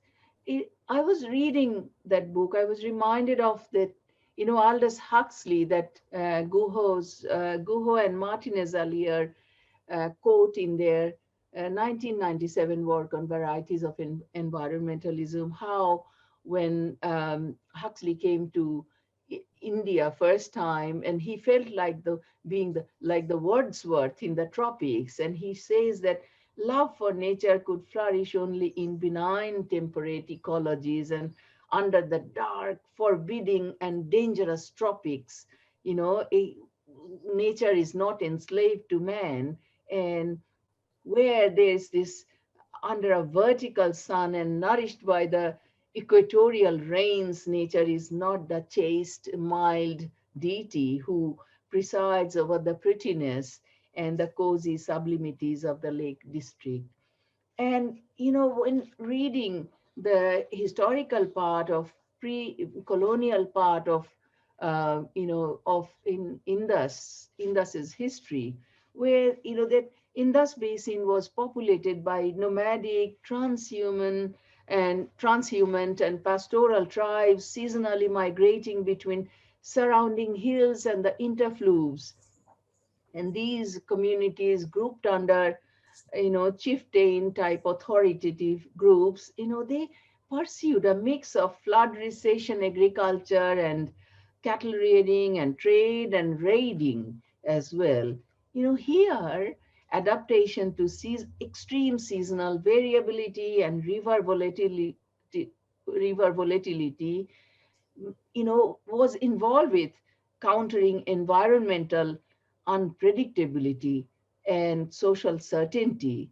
I was reading that book. I was reminded of that, Aldous Huxley, that Guho and Martinez earlier quote in their 1997 work on varieties of environmentalism, how when Huxley came to India first time, and he felt like like the Wordsworth in the tropics, and he says that love for nature could flourish only in benign temperate ecologies and under the dark, forbidding, and dangerous tropics. Nature is not enslaved to man, and where there's this under a vertical sun and nourished by the equatorial rains, nature is not the chaste, mild deity who presides over the prettiness and the cozy sublimities of the Lake District. And, when reading the historical part of pre-colonial part of, in Indus's history, where, that Indus Basin was populated by nomadic, transhumant and pastoral tribes seasonally migrating between surrounding hills and the interfluves. And these communities grouped under, chieftain type authoritative groups, they pursued a mix of flood recession agriculture and cattle rearing and trade and raiding as well. Here, adaptation to extreme seasonal variability and river volatility, was involved with countering environmental unpredictability and social certainty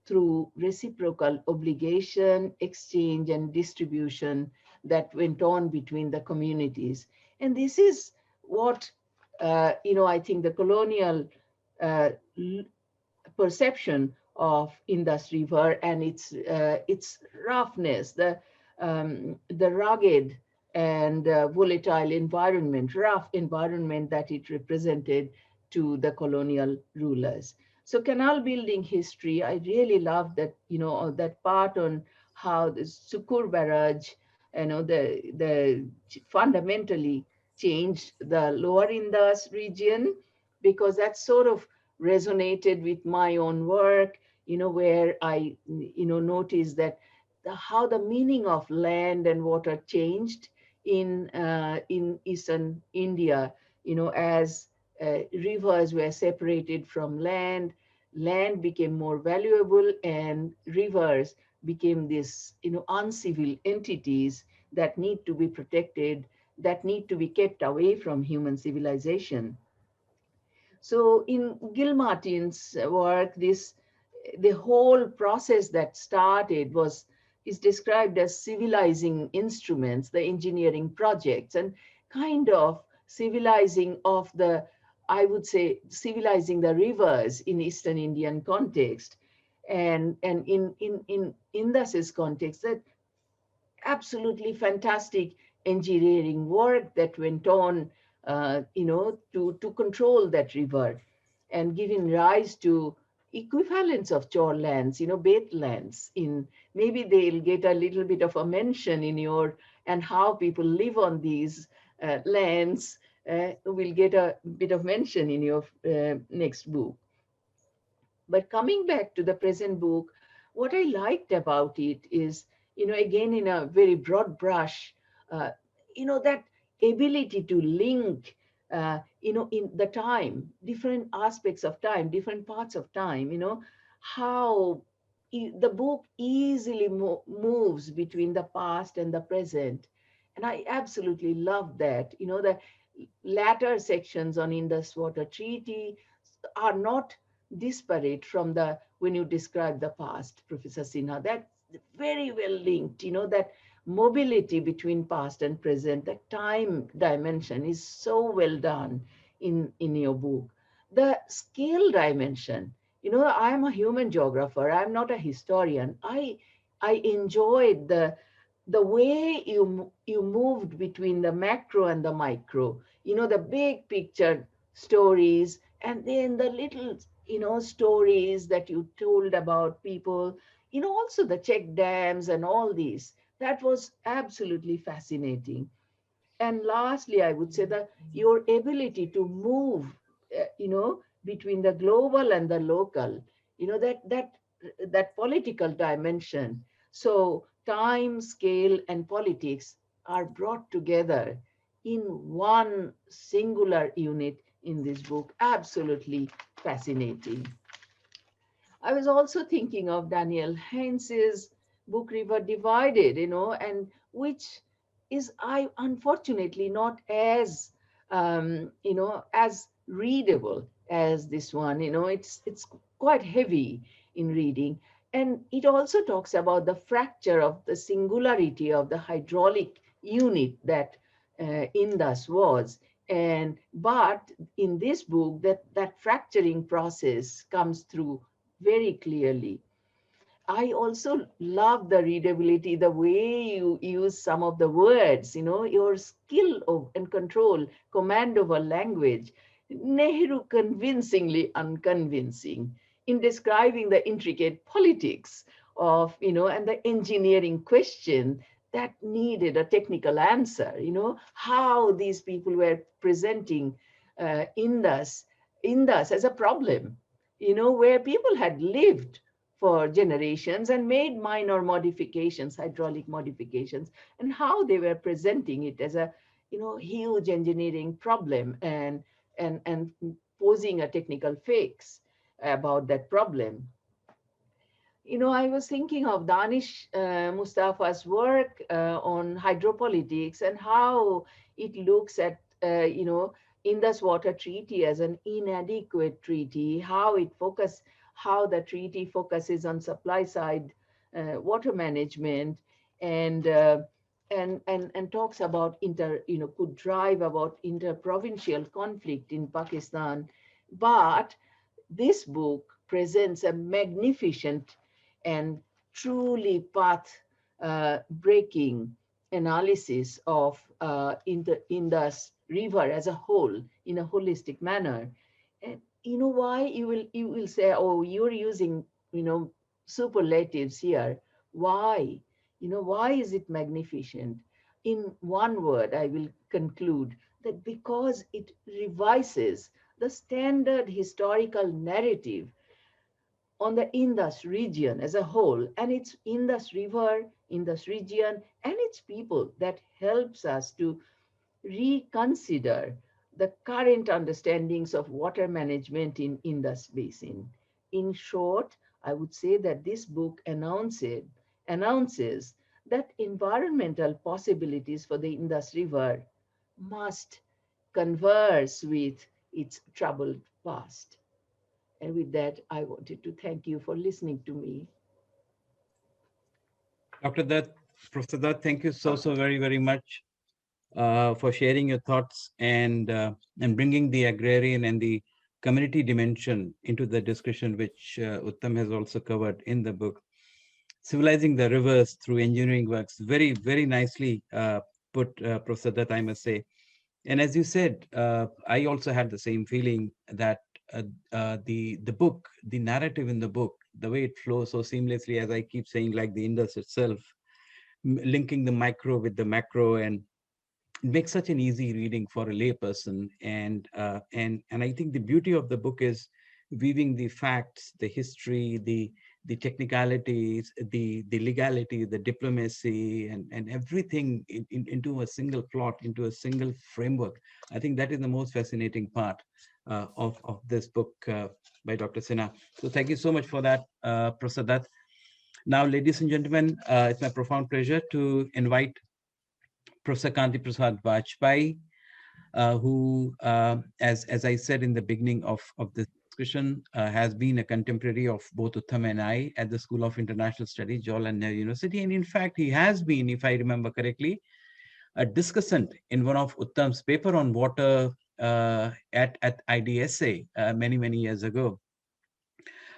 through reciprocal obligation, exchange, and distribution that went on between the communities. And this is what, I think the colonial uh, perception of Indus River and its roughness, the rugged and volatile environment, rough environment that it represented, to the colonial rulers. So canal building history, I really love that, that part on how the Sukur barrage, the fundamentally changed the lower Indus region, because that sort of resonated with my own work, where I, noticed that how the meaning of land and water changed in eastern India, as rivers were separated from land, land became more valuable, and rivers became this, uncivil entities that need to be protected, that need to be kept away from human civilization. So in Gilmartin's work, the whole process that started is described as civilizing instruments, the engineering projects, and kind of civilizing of the, I would say, civilizing the rivers in Eastern Indian context, and in Indus's context, that absolutely fantastic engineering work that went on, to control that river, and giving rise to equivalents of chore lands, bait lands. In maybe they'll get a little bit of a mention in your, and how people live on these lands will get a bit of mention in your next book. But coming back to the present book, what I liked about it is, again, in a very broad brush, uh, that ability to link, in the time, different aspects of time, different parts of time, how the book easily moves between the past and the present. And I absolutely love that. The latter sections on Indus Water Treaty are not disparate from the, when you describe the past, Professor Sinha. That's very well linked, that mobility between past and present, the time dimension is so well done in your book. The scale dimension, I am a human geographer, I'm not a historian. I enjoyed the way you moved between the macro and the micro, the big picture stories, and then the little, stories that you told about people, also the check dams and all these. That was absolutely fascinating. And lastly, I would say that your ability to move, between the global and the local, that political dimension. So time, scale, and politics are brought together in one singular unit in this book. Absolutely fascinating. I was also thinking of Daniel Heinz's book River Divided, and which is, I unfortunately not as, as readable as this one. It's quite heavy in reading. And it also talks about the fracture of the singularity of the hydraulic unit that Indus was. But in this book, that fracturing process comes through very clearly. I also love the readability, the way you use some of the words, your skill of and control, command over language. Nehru convincingly unconvincing in describing the intricate politics of, and the engineering question that needed a technical answer, how these people were presenting Indus as a problem, where people had lived for generations and made minor modifications, hydraulic modifications, and how they were presenting it as a, huge engineering problem, and posing a technical fix about that problem. I was thinking of Danish Mustafa's work on hydropolitics, and how it looks at, Indus Water Treaty as an inadequate treaty, how the treaty focuses on supply side water management, and talks about could drive about interprovincial conflict in Pakistan. But this book presents a magnificent and truly path breaking analysis of Indus River as a whole in a holistic manner. you know why? You will say, oh, you're using, superlatives here. Why? Why is it magnificent? In one word, I will conclude that because it revises the standard historical narrative on the Indus region as a whole, and its Indus River, Indus region, and its people that helps us to reconsider the current understandings of water management in Indus Basin. In short, I would say that this book announces that environmental possibilities for the Indus River must converse with its troubled past. And with that, I wanted to thank you for listening to me. Dr. Dutt, Professor Dutt, thank you so very, very much for sharing your thoughts and bringing the agrarian and the community dimension into the discussion, which Uttam has also covered in the book. Civilizing the rivers through engineering works. Very, very nicely put, Professor Dutt, I must say. And as you said, I also had the same feeling that the book, the narrative in the book, the way it flows so seamlessly, as I keep saying, like the Indus itself, linking the micro with the macro, and it makes such an easy reading for a layperson. And I think the beauty of the book is weaving the facts, the history, the technicalities, the legality, the diplomacy, and everything into a single plot, into a single framework. I think that is the most fascinating part of this book by Dr. Sinha. So thank you so much for that, Professor Dutt. Now, ladies and gentlemen, it's my profound pleasure to invite Professor Kanti Bajpai, who, as I said in the beginning of this discussion, has been a contemporary of both Uttam and I at the School of International Studies, Jawaharlal Nehru University. And in fact, he has been, if I remember correctly, a discussant in one of Uttam's paper on water at IDSA many years ago.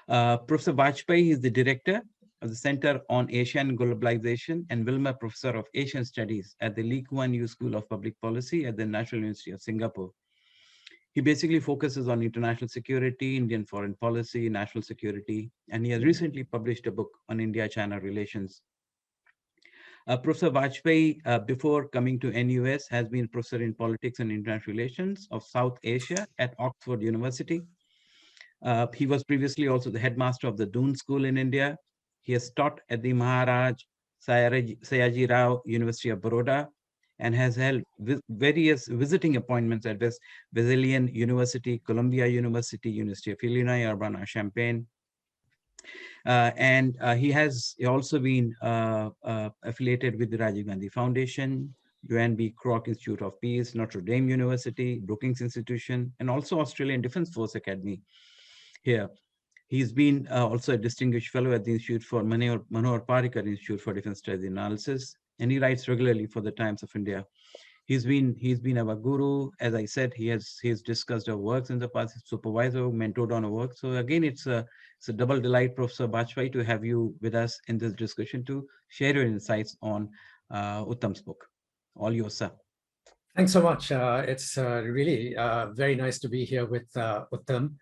Professor Bajpai is the director of the Center on Asian Globalization and Wilmer Professor of Asian Studies at the Lee Kuan Yew School of Public Policy at the National University of Singapore. He basically focuses on international security, Indian foreign policy, national security, and he has recently published a book on India-China relations. Professor Bajpai, before coming to NUS, has been professor in politics and international relations of South Asia at Oxford University. He was previously also the headmaster of the Doon School in India. He has taught at the Maharaj Sayaji Rao University of Baroda and has held various visiting appointments at Wesleyan University, Columbia University, University of Illinois, Urbana-Champaign. And he has also been affiliated with the Rajiv Gandhi Foundation, Joanne B. Kroc Institute of Peace, Notre Dame University, Brookings Institution, and also Australian Defence Force Academy here. He's been also a distinguished fellow at the Institute for Manohar Parrikar Institute for Defense Studies Analysis, and he writes regularly for the Times of India. He's been our guru. As I said, he's discussed our works in the past, supervised or mentored on our work. So again, it's a double delight, Professor Bajpai, to have you with us in this discussion to share your insights on Uttam's book. All yours, sir. Thanks so much. It's really very nice to be here with Uttam,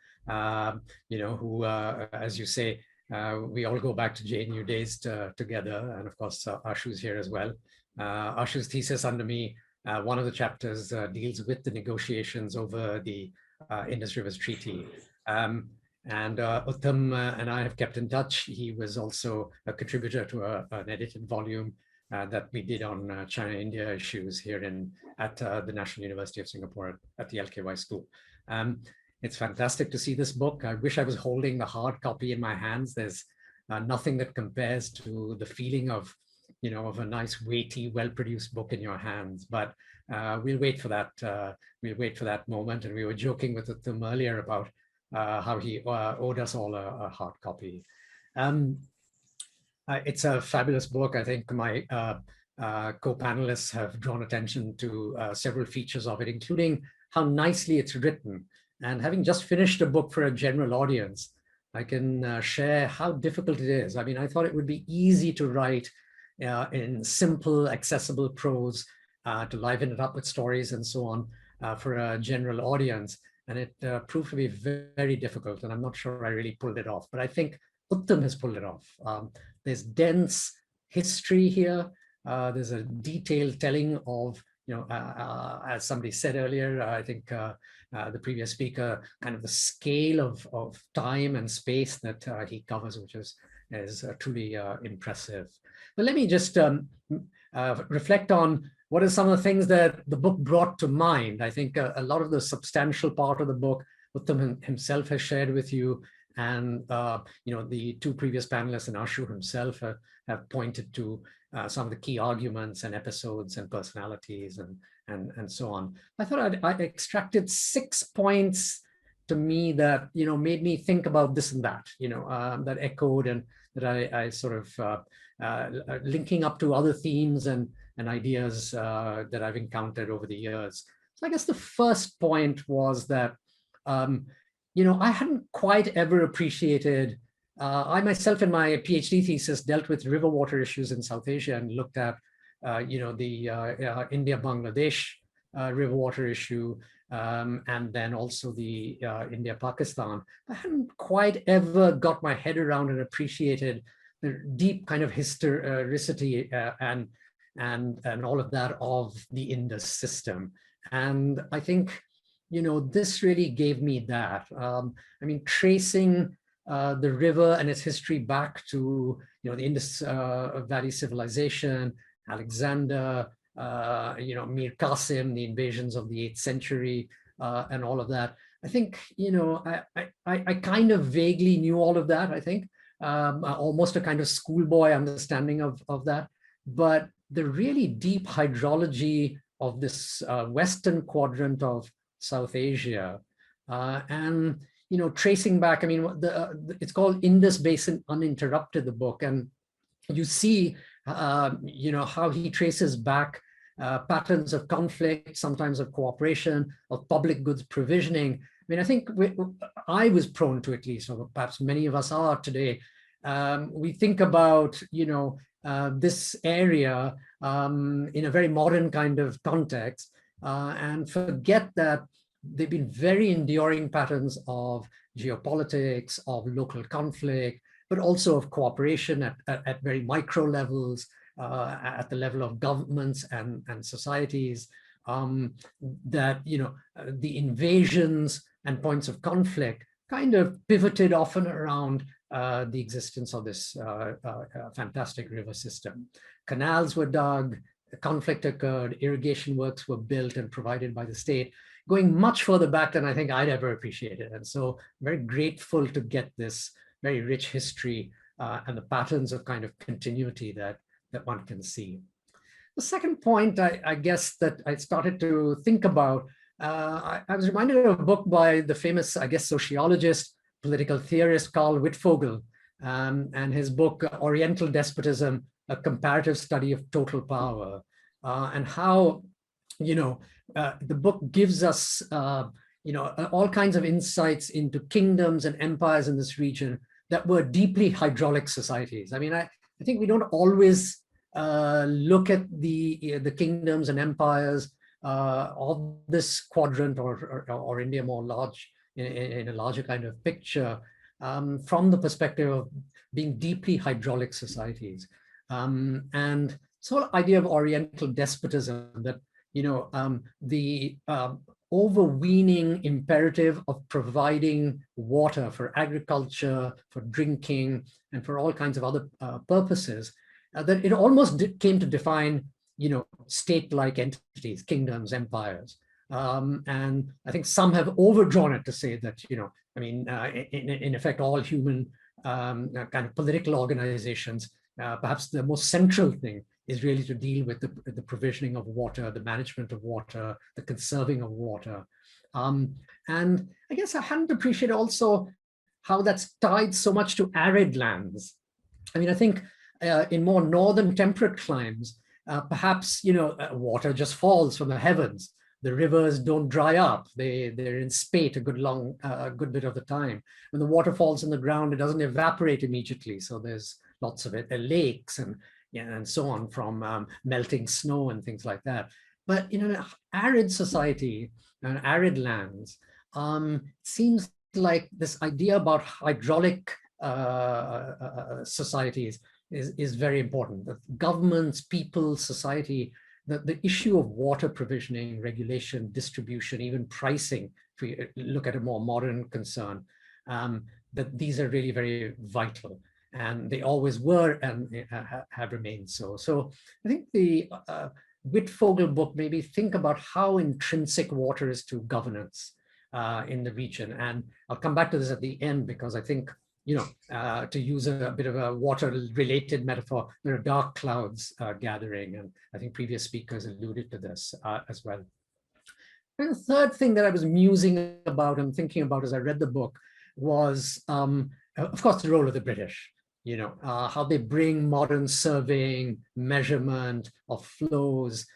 who, as you say, we all go back to JNU days together. And of course, Ashu's here as well. Ashu's thesis under me, one of the chapters deals with the negotiations over the Indus Waters Treaty. And Uttam and I have kept in touch. He was also a contributor to an edited volume that we did on China-India issues here at the National University of Singapore at the LKY school. It's fantastic to see this book. I wish I was holding the hard copy in my hands. There's nothing that compares to the feeling of a nice, weighty, well-produced book in your hands. But we'll wait for that. We'll wait for that moment. And we were joking with Uttam earlier about how he owed us all a hard copy. It's a fabulous book. I think my co-panelists have drawn attention to several features of it, including how nicely it's written. And having just finished a book for a general audience, I can share how difficult it is. I mean, I thought it would be easy to write in simple, accessible prose, to liven it up with stories and so on for a general audience. and it proved to be very difficult, and I'm not sure I really pulled it off, but I think Uttam has pulled it off. There's dense history here. There's a detailed telling of, as somebody said earlier, I think the previous speaker, kind of the scale of time and space that he covers, which is truly impressive. But let me just reflect on what are some of the things that the book brought to mind. I think a lot of the substantial part of the book, Uttam himself has shared with you, and the two previous panelists and Ashu himself have pointed to some of the key arguments and episodes and personalities and so on. I thought I extracted 6 points to me that made me think about this and that, that echoed, and that I sort of linking up to other themes and ideas that I've encountered over the years. So I guess the first point was that I hadn't quite ever appreciated. I myself, in my PhD thesis, dealt with river water issues in South Asia and looked at, the India-Bangladesh river water issue, and then also the India-Pakistan. I hadn't quite ever got my head around and appreciated the deep kind of historicity and all of that of the Indus system. And I think, this really gave me that. Tracing the river and its history back to, the Indus Valley civilization, Alexander, Mir Qasim, the invasions of the 8th century, and all of that. I think, I kind of vaguely knew all of that, I think, almost a kind of schoolboy understanding of that. But the really deep hydrology of this western quadrant of South Asia, and tracing back, it's called Indus Basin Uninterrupted, the book, and you see how he traces back patterns of conflict, sometimes of cooperation, of public goods provisioning. I think I was prone to, at least, or perhaps many of us are today. We think about this area in a very modern kind of context, and forget that they've been very enduring patterns of geopolitics, of local conflict, but also of cooperation at very micro levels, at the level of governments and societies, that the invasions and points of conflict kind of pivoted often around the existence of this fantastic river system. Canals were dug, conflict occurred, irrigation works were built and provided by the state, going much further back than I think I'd ever appreciated. And so I'm very grateful to get this very rich history and the patterns of kind of continuity that one can see. The second point, I guess, that I started to think about, I was reminded of a book by the famous, I guess, sociologist, political theorist Karl Wittfogel, and his book, Oriental Despotism, A Comparative Study of Total Power, and how, the book gives us, all kinds of insights into kingdoms and empires in this region that were deeply hydraulic societies. I think we don't always look at the kingdoms and empires of this quadrant or India more large, in a larger kind of picture, from the perspective of being deeply hydraulic societies. And this whole idea of Oriental despotism, that the overweening imperative of providing water for agriculture, for drinking, and for all kinds of other purposes, that it almost came to define, state-like entities, kingdoms, empires. And I think some have overdrawn it to say that, in effect, all human kind of political organizations, perhaps the most central thing is really to deal with the provisioning of water, the management of water, the conserving of water. And I guess I hadn't appreciated also how that's tied so much to arid lands. I think in more northern temperate climes, perhaps, water just falls from the heavens. The rivers don't dry up. They're in spate a good bit of the time. When the water falls in the ground, it doesn't evaporate immediately. So there's lots of it, lakes and so on, from melting snow and things like that. But in an arid society and arid lands, seems like this idea about hydraulic societies is very important. That governments, people, society, the issue of water provisioning, regulation, distribution, even pricing, if we look at a more modern concern, that these are really very vital. And they always were and have remained so. So I think the Wittfogel book maybe think about how intrinsic water is to governance in the region. And I'll come back to this at the end, because I think, to use a bit of a water-related metaphor, there are dark clouds gathering, and I think previous speakers alluded to this as well. And the third thing that I was musing about and thinking about as I read the book was, of course, the role of the British. How they bring modern surveying, measurement of flows,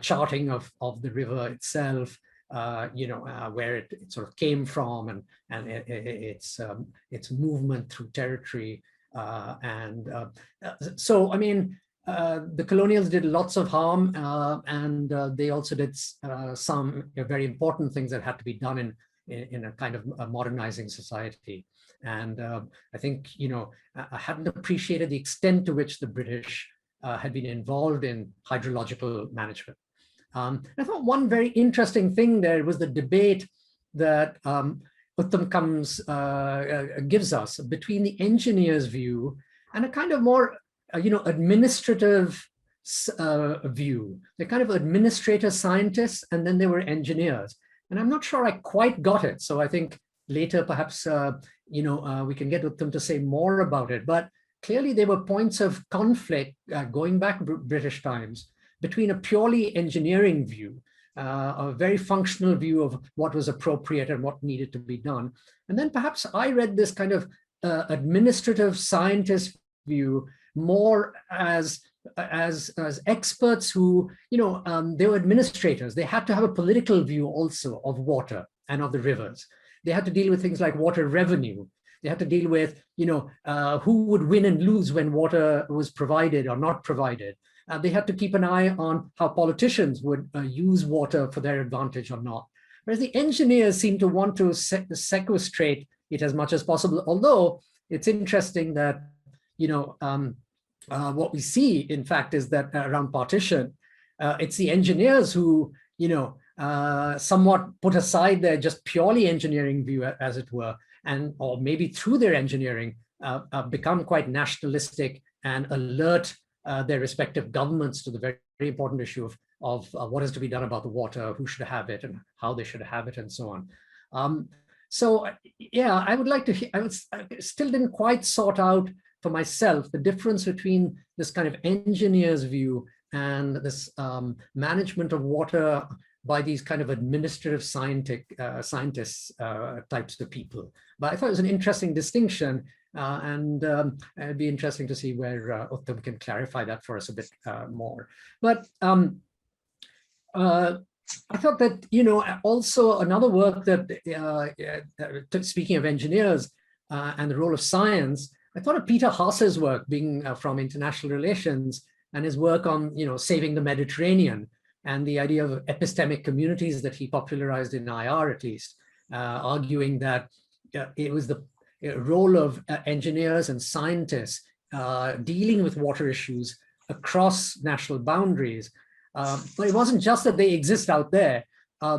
charting of the river itself, where it sort of came from, and its movement through territory. So, I mean, the colonials did lots of harm, and they also did some very important things that had to be done in a kind of a modernizing society. And I think, I hadn't appreciated the extent to which the British had been involved in hydrological management. I thought one very interesting thing there was the debate that Uttam gives us between the engineer's view and a kind of more, administrative view. They're kind of administrator scientists, and then they were engineers. And I'm not sure I quite got it. So I think later, perhaps, we can get Uttam to say more about it. But clearly, there were points of conflict going back British times between a purely engineering view, a very functional view of what was appropriate and what needed to be done. And then perhaps I read this kind of administrative scientist view more as experts who, they were administrators. They had to have a political view also of water and of the rivers. They had to deal with things like water revenue. They had to deal with, who would win and lose when water was provided or not provided. They had to keep an eye on how politicians would use water for their advantage or not. Whereas the engineers seem to want to sequestrate it as much as possible. Although it's interesting that, what we see, in fact, is that around partition, it's the engineers who, somewhat put aside their just purely engineering view, as it were, or maybe through their engineering, become quite nationalistic and alert their respective governments to the very, very important issue of what is to be done about the water, who should have it, and how they should have it, and so on. So, yeah, I would like to. I still didn't quite sort out for myself the difference between this kind of engineer's view and this management of water by these kind of administrative scientists types of people. But I thought it was an interesting distinction, and it'd be interesting to see where Uttam can clarify that for us a bit more. But I thought that, also another work that, speaking of engineers and the role of science, I thought of Peter Haas's work, being from international relations, and his work on, saving the Mediterranean, and the idea of epistemic communities that he popularized in IR, at least, arguing that it was the role of engineers and scientists dealing with water issues across national boundaries. But it wasn't just that they exist out there.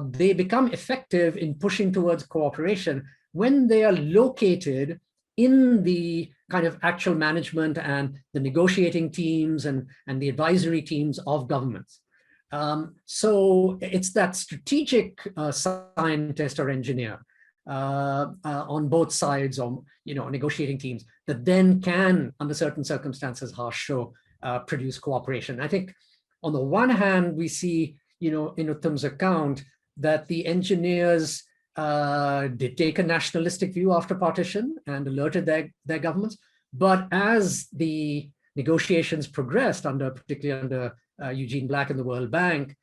They become effective in pushing towards cooperation when they are located in the kind of actual management and the negotiating teams and the advisory teams of governments. So it's that strategic scientist or engineer on both sides, or negotiating teams, that then can, under certain circumstances, produce cooperation. I think on the one hand, we see, in Uttam's account, that the engineers did take a nationalistic view after partition and alerted their governments. But as the negotiations progressed, particularly under Eugene Black and the World Bank,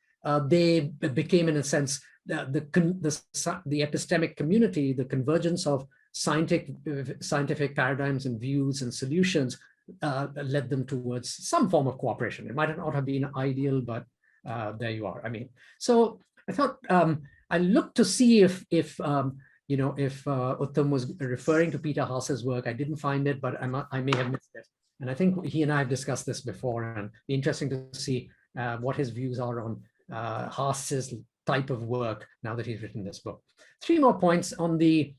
they became, in a sense, the epistemic community, the convergence of scientific paradigms and views and solutions led them towards some form of cooperation. It might not have been ideal, but there you are. I mean, so I thought I looked to see if Uttam was referring to Peter Haas's work. I didn't find it, but I may have missed it. And I think he and I have discussed this before, and it'd be interesting to see what his views are on Haas's type of work now that he's written this book. 3 more points on the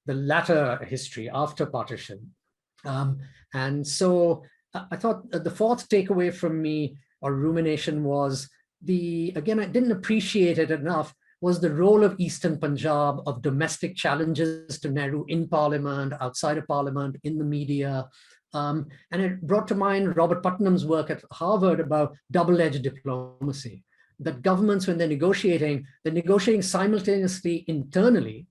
latter history after partition. And so I thought the 4th takeaway from me, or rumination, was again, I didn't appreciate it enough, was the role of Eastern Punjab, of domestic challenges to Nehru in Parliament, outside of Parliament, in the media. And it brought to mind Robert Putnam's work at Harvard about double-edged diplomacy, that governments, when they're negotiating simultaneously internally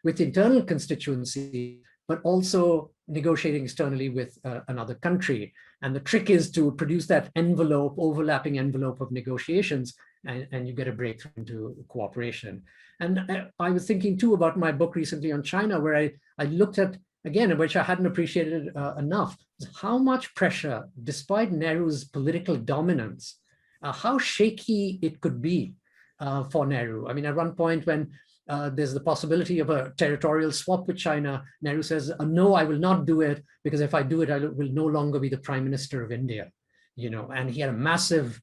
with internal constituency, but also negotiating externally with another country. And the trick is to produce that envelope, overlapping envelope of negotiations, and you get a breakthrough into cooperation. And I was thinking too about my book recently on China, where I looked at, again, which I hadn't appreciated enough, how much pressure, despite Nehru's political dominance, how shaky it could be for Nehru. I mean, at one point when there's the possibility of a territorial swap with China, Nehru says, no, I will not do it, because if I do it, I will no longer be the Prime Minister of India. And he had a massive,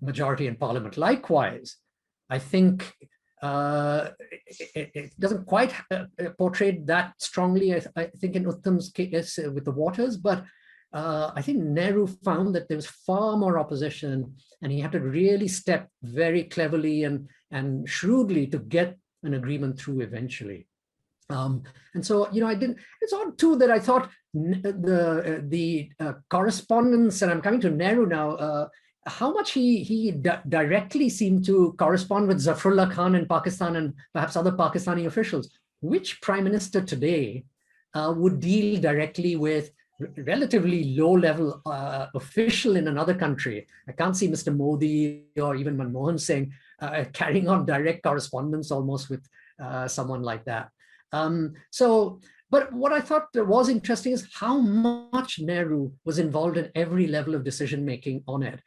majority in Parliament. Likewise, I think it doesn't quite portray that strongly, I think, in Uttam's case with the waters, but I think Nehru found that there was far more opposition, and he had to really step very cleverly and shrewdly to get an agreement through eventually. And so, it's odd too that I thought the correspondence, and I'm coming to Nehru now, how much he directly seemed to correspond with Zafrullah Khan in Pakistan and perhaps other Pakistani officials. Which prime minister today would deal directly with relatively low-level official in another country? I can't see Mr. Modi or even Manmohan Singh carrying on direct correspondence almost with someone like that. But what I thought was interesting is how much Nehru was involved in every level of decision-making on it.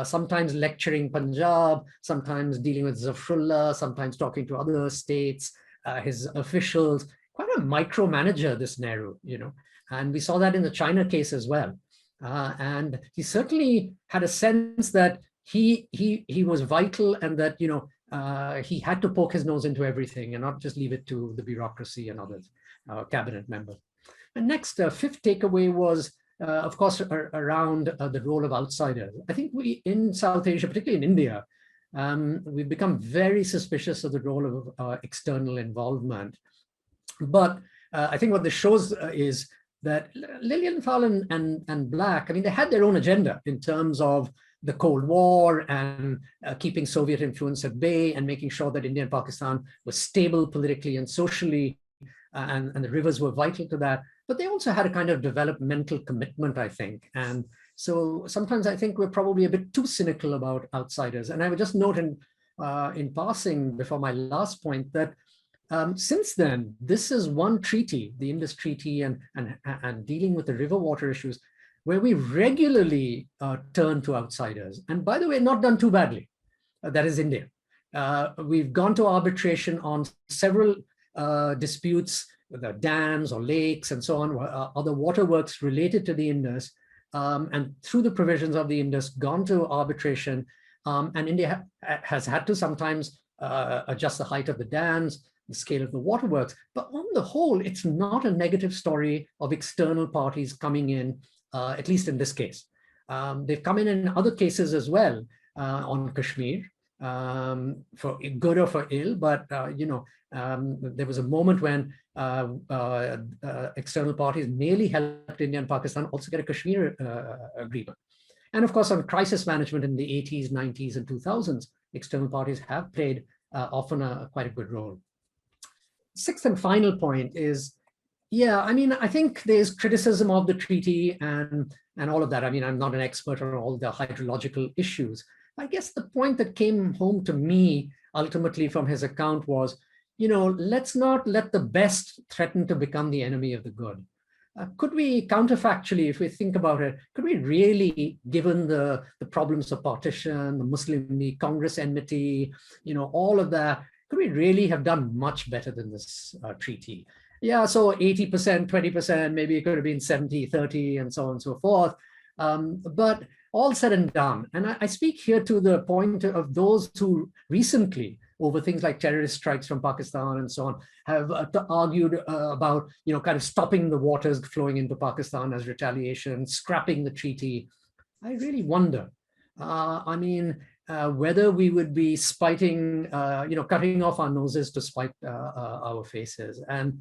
Sometimes lecturing Punjab, sometimes dealing with Zafrullah, sometimes talking to other states, his officials, quite a micromanager, this Nehru, and we saw that in the China case as well. And he certainly had a sense that he was vital, and that, he had to poke his nose into everything and not just leave it to the bureaucracy and others, cabinet members. And next, 5th takeaway was, of course, around the role of outsiders. I think we, in South Asia, particularly in India, we've become very suspicious of the role of external involvement. But I think what this shows is that Lilienthal and Black, I mean, they had their own agenda in terms of the Cold War and keeping Soviet influence at bay and making sure that India and Pakistan was stable politically and socially, and the rivers were vital to that. But they also had a kind of developmental commitment, I think. And so sometimes I think we're probably a bit too cynical about outsiders. And I would just note in passing before my last point that since then, this is one treaty, the Indus Treaty, and dealing with the river water issues, where we regularly turn to outsiders. And by the way, not done too badly. That is India. We've gone to arbitration on several disputes, whether dams or lakes and so on, other waterworks related to the Indus, and through the provisions of the Indus, gone to arbitration. And India has had to sometimes adjust the height of the dams, the scale of the waterworks. But on the whole, it's not a negative story of external parties coming in, at least in this case. They've come in other cases as well on Kashmir, for good or for ill, but there was a moment when external parties nearly helped India and Pakistan also get a Kashmir agreement. And of course, on crisis management in the 80s, 90s, and 2000s, external parties have played often quite a good role. 6th and final point is, I mean, I think there's criticism of the treaty and all of that. I mean, I'm not an expert on all the hydrological issues. I guess the point that came home to me ultimately from his account was, let's not let the best threaten to become the enemy of the good. could we counterfactually, if we think about it, could we really, given the problems of partition, the Muslim League, Congress enmity, all of that, could we really have done much better than this treaty? Yeah, so 80%, 20%, maybe it could have been 70, 30, and so on and so forth. But all said and done, and I speak here to the point of those who recently, over things like terrorist strikes from Pakistan and so on, have argued about, kind of stopping the waters flowing into Pakistan as retaliation, scrapping the treaty. I really wonder, whether we would be spiting, cutting off our noses to spite our faces. And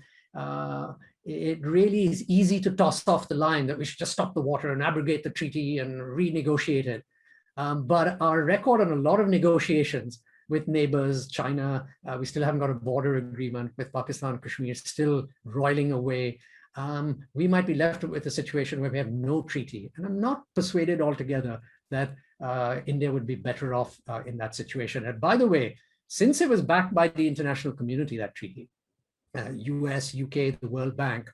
it really is easy to toss off the line that we should just stop the water and abrogate the treaty and renegotiate it. But our record on a lot of negotiations with neighbors, China, we still haven't got a border agreement with Pakistan, Kashmir is still roiling away. We might be left with a situation where we have no treaty. And I'm not persuaded altogether that India would be better off in that situation. And by the way, since it was backed by the international community, that treaty, US, UK, the World Bank,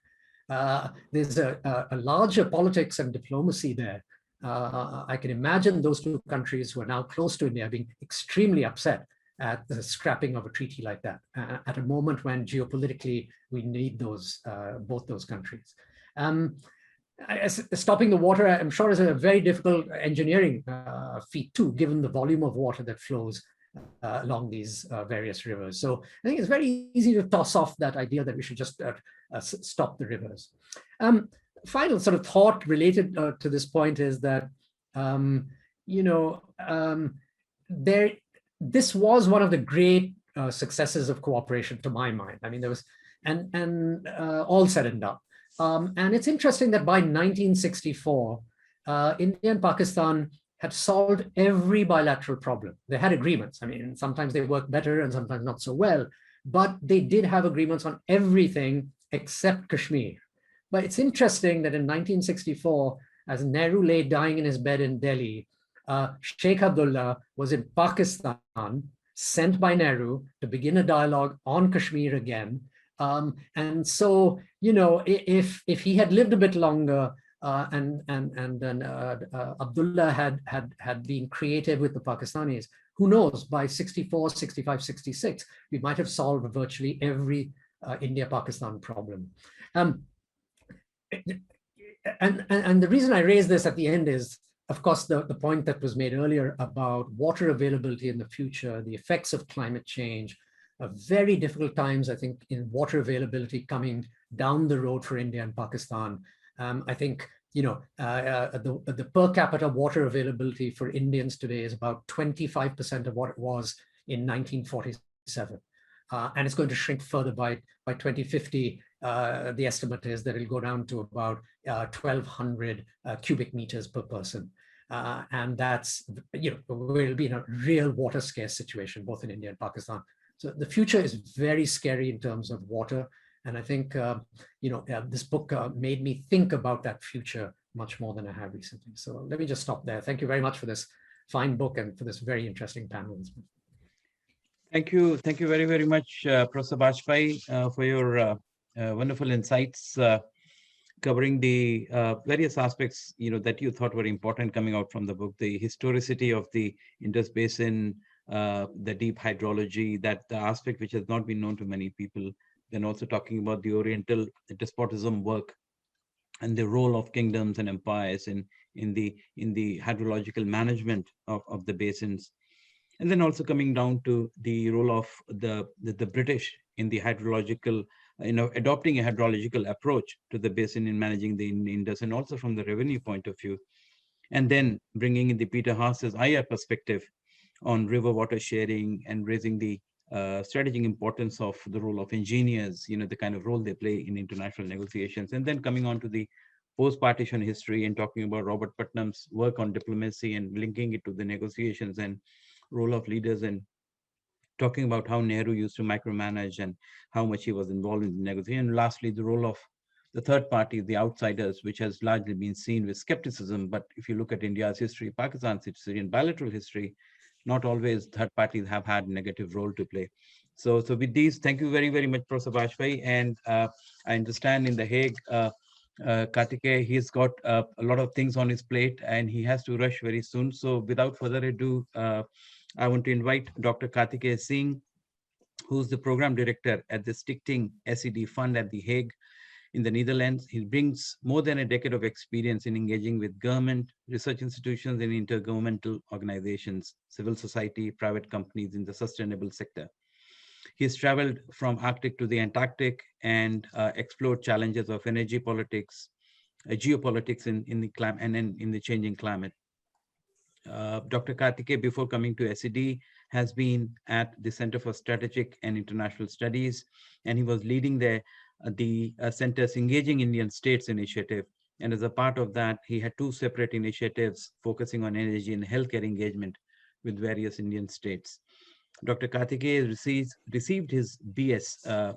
there's a larger politics and diplomacy there. I can imagine those two countries who are now close to India being extremely upset at the scrapping of a treaty like that, at a moment when geopolitically we need those both those countries. Stopping the water, I'm sure, is a very difficult engineering feat too, given the volume of water that flows along these various rivers. So I think it's very easy to toss off that idea that we should just stop the rivers. Final sort of thought related to this point is that, this was one of the great successes of cooperation, to my mind. I mean, there was, and all said and done. And it's interesting that by 1964, India and Pakistan had solved every bilateral problem. They had agreements. I mean, sometimes they worked better and sometimes not so well, but they did have agreements on everything except Kashmir. But it's interesting that in 1964, as Nehru lay dying in his bed in Delhi, Sheikh Abdullah was in Pakistan, sent by Nehru to begin a dialogue on Kashmir again. And so, if he had lived a bit longer, and then Abdullah had been creative with the Pakistanis, who knows, by 64, 65, 66, we might have solved virtually every India-Pakistan problem. And the reason I raise this at the end is, of course, the point that was made earlier about water availability in the future, the effects of climate change, very difficult times, I think, in water availability coming down the road for India and Pakistan. I think, the per capita water availability for Indians today is about 25% of what it was in 1947. And it's going to shrink further by 2050. The estimate is that it'll go down to about 1,200 cubic meters per person. And that's, we'll be in a real water scarce situation, both in India and Pakistan. So the future is very scary in terms of water. And I think, this book made me think about that future much more than I have recently. So let me just stop there. Thank you very much for this fine book and for this very interesting panel. Thank you. Thank you very, very much, Professor Bajpai, for your wonderful insights covering the various aspects, that you thought were important coming out from the book, the historicity of the Indus Basin, the deep hydrology, the aspect which has not been known to many people. Then also talking about the Oriental despotism work and the role of kingdoms and empires in the hydrological management of the basins. And then also coming down to the role of the British in the hydrological, adopting a hydrological approach to the basin in managing the Indus, and also from the revenue point of view. And then bringing in the Peter Haas's IR perspective on river water sharing and raising the strategic importance of the role of engineers, the kind of role they play in international negotiations. And then coming on to the post-partition history and talking about Robert Putnam's work on diplomacy and linking it to the negotiations and role of leaders, and talking about how Nehru used to micromanage and how much he was involved in the negotiation. And lastly, the role of the third party, the outsiders, which has largely been seen with skepticism. But if you look at India's history, Pakistan's history, and bilateral history, not always third parties have had a negative role to play. So with these, thank you very, very much, Professor Bajpai. And I understand in The Hague, Kartikeya, he's got a lot of things on his plate and he has to rush very soon. So without further ado, I want to invite Dr. Kartikeya Singh, who's the program director at the Stichting SED Fund at The Hague in the Netherlands. He brings more than a decade of experience in engaging with government, research institutions, and intergovernmental organizations, civil society, private companies in the sustainable sector. He's traveled from Arctic to the Antarctic and explored challenges of energy politics, geopolitics in the climate and in the changing climate. Dr. Kartikeya, before coming to SED, has been at the Center for Strategic and International Studies, and he was leading the center's Engaging Indian States initiative. And as a part of that, he had two separate initiatives focusing on energy and healthcare engagement with various Indian states. Dr. Kartikeya received his BS,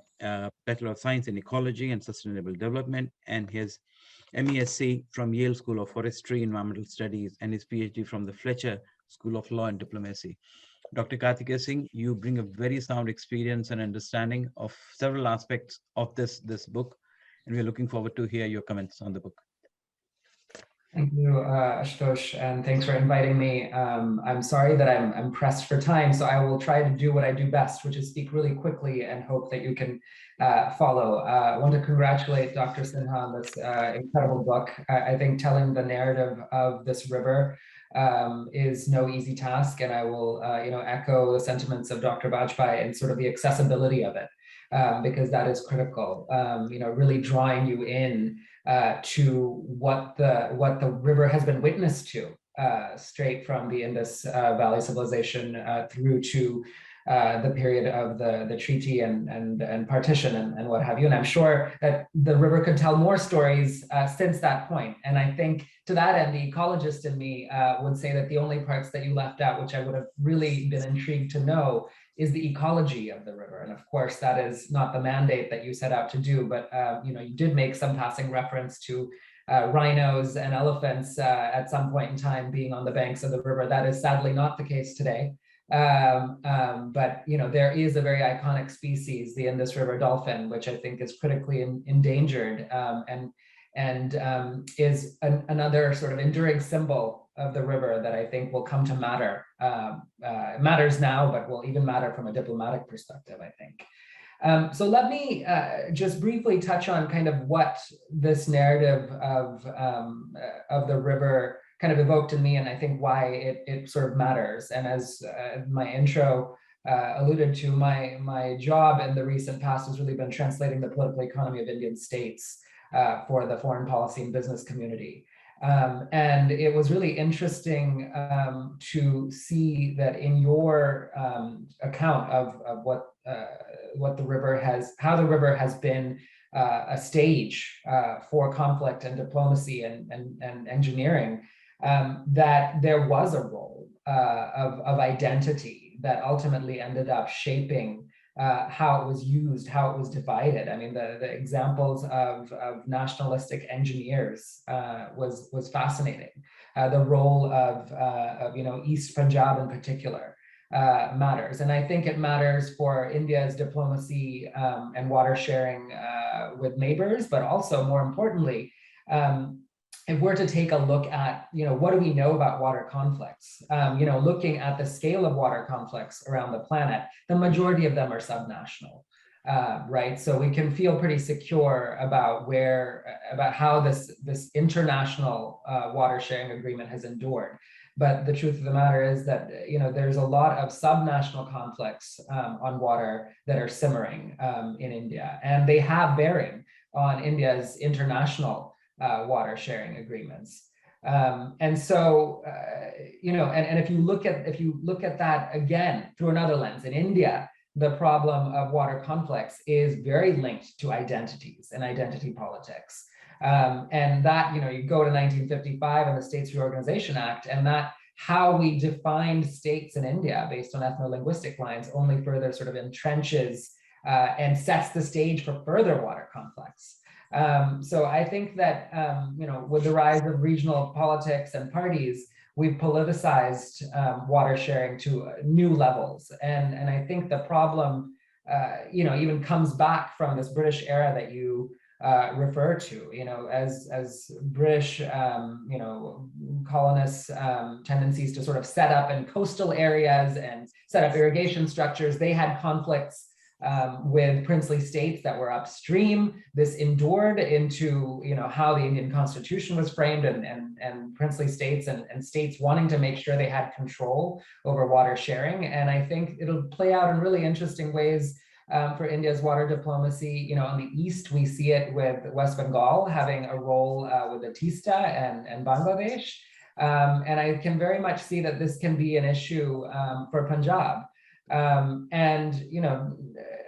Bachelor of Science in Ecology and Sustainable Development, and his MESc from Yale School of Forestry Environmental Studies, and his PhD from the Fletcher School of Law and Diplomacy. Dr. Kartikeya Singh, you bring a very sound experience and understanding of several aspects of this book, and we're looking forward to hear your comments on the book. Thank you, Ashutosh, and thanks for inviting me. I'm sorry that I'm pressed for time, so I will try to do what I do best, which is speak really quickly and hope that you can follow. I want to congratulate Dr. Sinha on this incredible book. I think telling the narrative of this river is no easy task, and I will echo the sentiments of Dr. Bajpai and sort of the accessibility of it, because that is critical. Really drawing you in to what the river has been witness to, straight from the Indus Valley civilization through to the period of the treaty and partition and what have you. And I'm sure that the river could tell more stories since that point. And I think to that end, the ecologist in me would say that the only parts that you left out, which I would have really been intrigued to know, is the ecology of the river. And of course, that is not the mandate that you set out to do, but you did make some passing reference to rhinos and elephants at some point in time being on the banks of the river. That is sadly not the case today. But there is a very iconic species, the Indus River dolphin, which I think is critically endangered and is another sort of enduring symbol of the river that I think will come to matter. It matters now, but will even matter from a diplomatic perspective, I think. So let me just briefly touch on kind of what this narrative of the river kind of evoked in me, and I think why it sort of matters. And as my intro alluded to, my job in the recent past has really been translating the political economy of Indian states for the foreign policy and business community. And it was really interesting to see that in your account of what the river how the river has been a stage for conflict and diplomacy and engineering, that there was a role of identity that ultimately ended up shaping how it was used, how it was divided. I mean, the examples of nationalistic engineers was fascinating. The role of East Punjab in particular matters. And I think it matters for India's diplomacy and water sharing with neighbors, but also more importantly, if we're to take a look at, what do we know about water conflicts? Looking at the scale of water conflicts around the planet, the majority of them are subnational, right? So we can feel pretty secure about how this international water sharing agreement has endured. But the truth of the matter is that, there's a lot of subnational conflicts on water that are simmering in India, and they have bearing on India's international water sharing agreements. And so, and if you look at that again through another lens, in India, the problem of water conflicts is very linked to identities and identity politics. And that, you go to 1955 and the States Reorganization Act, and that how we defined states in India based on ethno-linguistic lines only further sort of entrenches and sets the stage for further water conflicts. So I think that, with the rise of regional politics and parties, we've politicized water sharing to new levels. And I think the problem, even comes back from this British era that you refer to. As British, colonists' tendencies to sort of set up in coastal areas and set up irrigation structures, they had conflicts with princely states that were upstream. This endured into how the Indian Constitution was framed, and princely states and states wanting to make sure they had control over water sharing. And I think it'll play out in really interesting ways for India's water diplomacy. On the east, we see it with West Bengal having a role with the Teesta and Bangladesh. And I can very much see that this can be an issue for Punjab.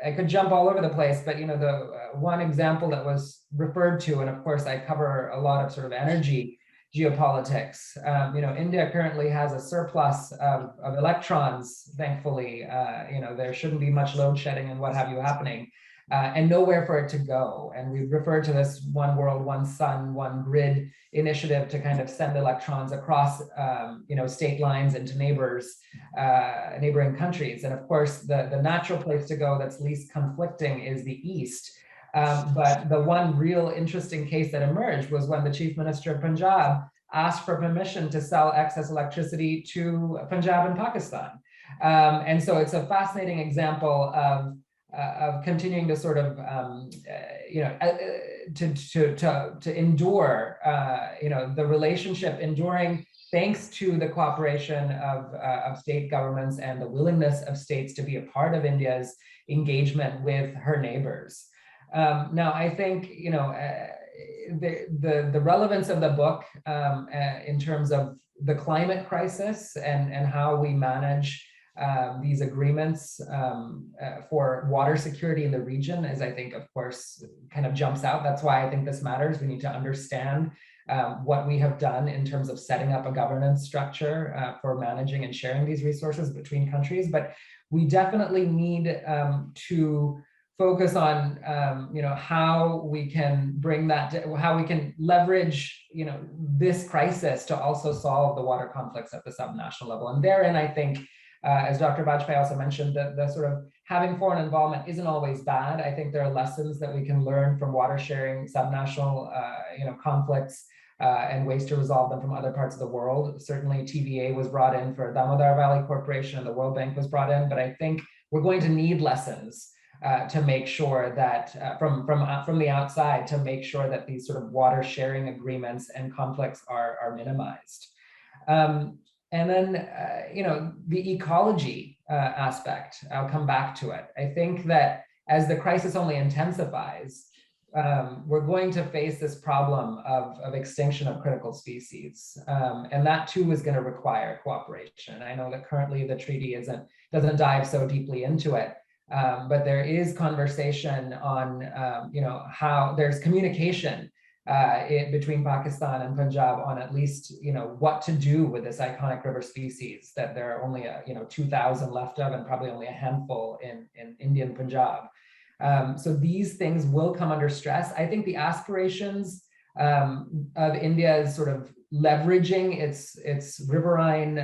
I could jump all over the place, but the one example that was referred to, and of course I cover a lot of sort of energy geopolitics. India currently has a surplus of electrons, thankfully. There shouldn't be much load shedding and what have you happening, and nowhere for it to go. And we refer to this one world, one sun, one grid initiative to kind of send electrons across state lines into neighboring countries. And of course, the natural place to go that's least conflicting is the east. But the one real interesting case that emerged was when the Chief Minister of Punjab asked for permission to sell excess electricity to Punjab and Pakistan. And so it's a fascinating example of continuing to sort of, to endure, the relationship enduring thanks to the cooperation of state governments and the willingness of states to be a part of India's engagement with her neighbors. Now, I think, the relevance of the book in terms of the climate crisis and how we manage these agreements for water security in the region is, I think, of course, kind of jumps out. That's why I think this matters. We need to understand what we have done in terms of setting up a governance structure for managing and sharing these resources between countries. But we definitely need to focus on how we can bring that, how we can leverage this crisis to also solve the water conflicts at the subnational level. And therein, I think, as Dr. Bajpai also mentioned, the sort of having foreign involvement isn't always bad. I think there are lessons that we can learn from water sharing subnational conflicts and ways to resolve them from other parts of the world. Certainly TVA was brought in for Damodar Valley Corporation and the World Bank was brought in, but I think we're going to need lessons to make sure that from the outside, to make sure that these sort of water sharing agreements and conflicts are minimized. And then, the ecology aspect, I'll come back to it. I think that as the crisis only intensifies, we're going to face this problem of extinction of critical species. And that too is going to require cooperation. I know that currently the treaty doesn't dive so deeply into it, but there is conversation on, how there's communication between Pakistan and Punjab on at least, what to do with this iconic river species that there are only, 2,000 left of, and probably only a handful in Indian Punjab. So these things will come under stress. I think the aspirations of India is sort of leveraging its riverine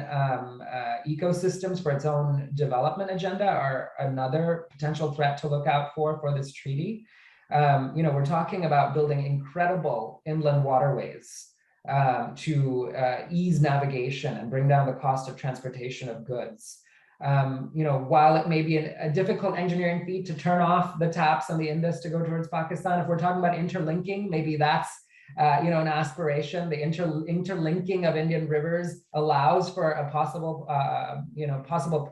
ecosystems for its own development agenda are another potential threat to look out for this treaty. We're talking about building incredible inland waterways to ease navigation and bring down the cost of transportation of goods. While it may be a difficult engineering feat to turn off the taps on the Indus to go towards Pakistan, if we're talking about interlinking, maybe that's an aspiration. The interlinking of Indian rivers allows for a possible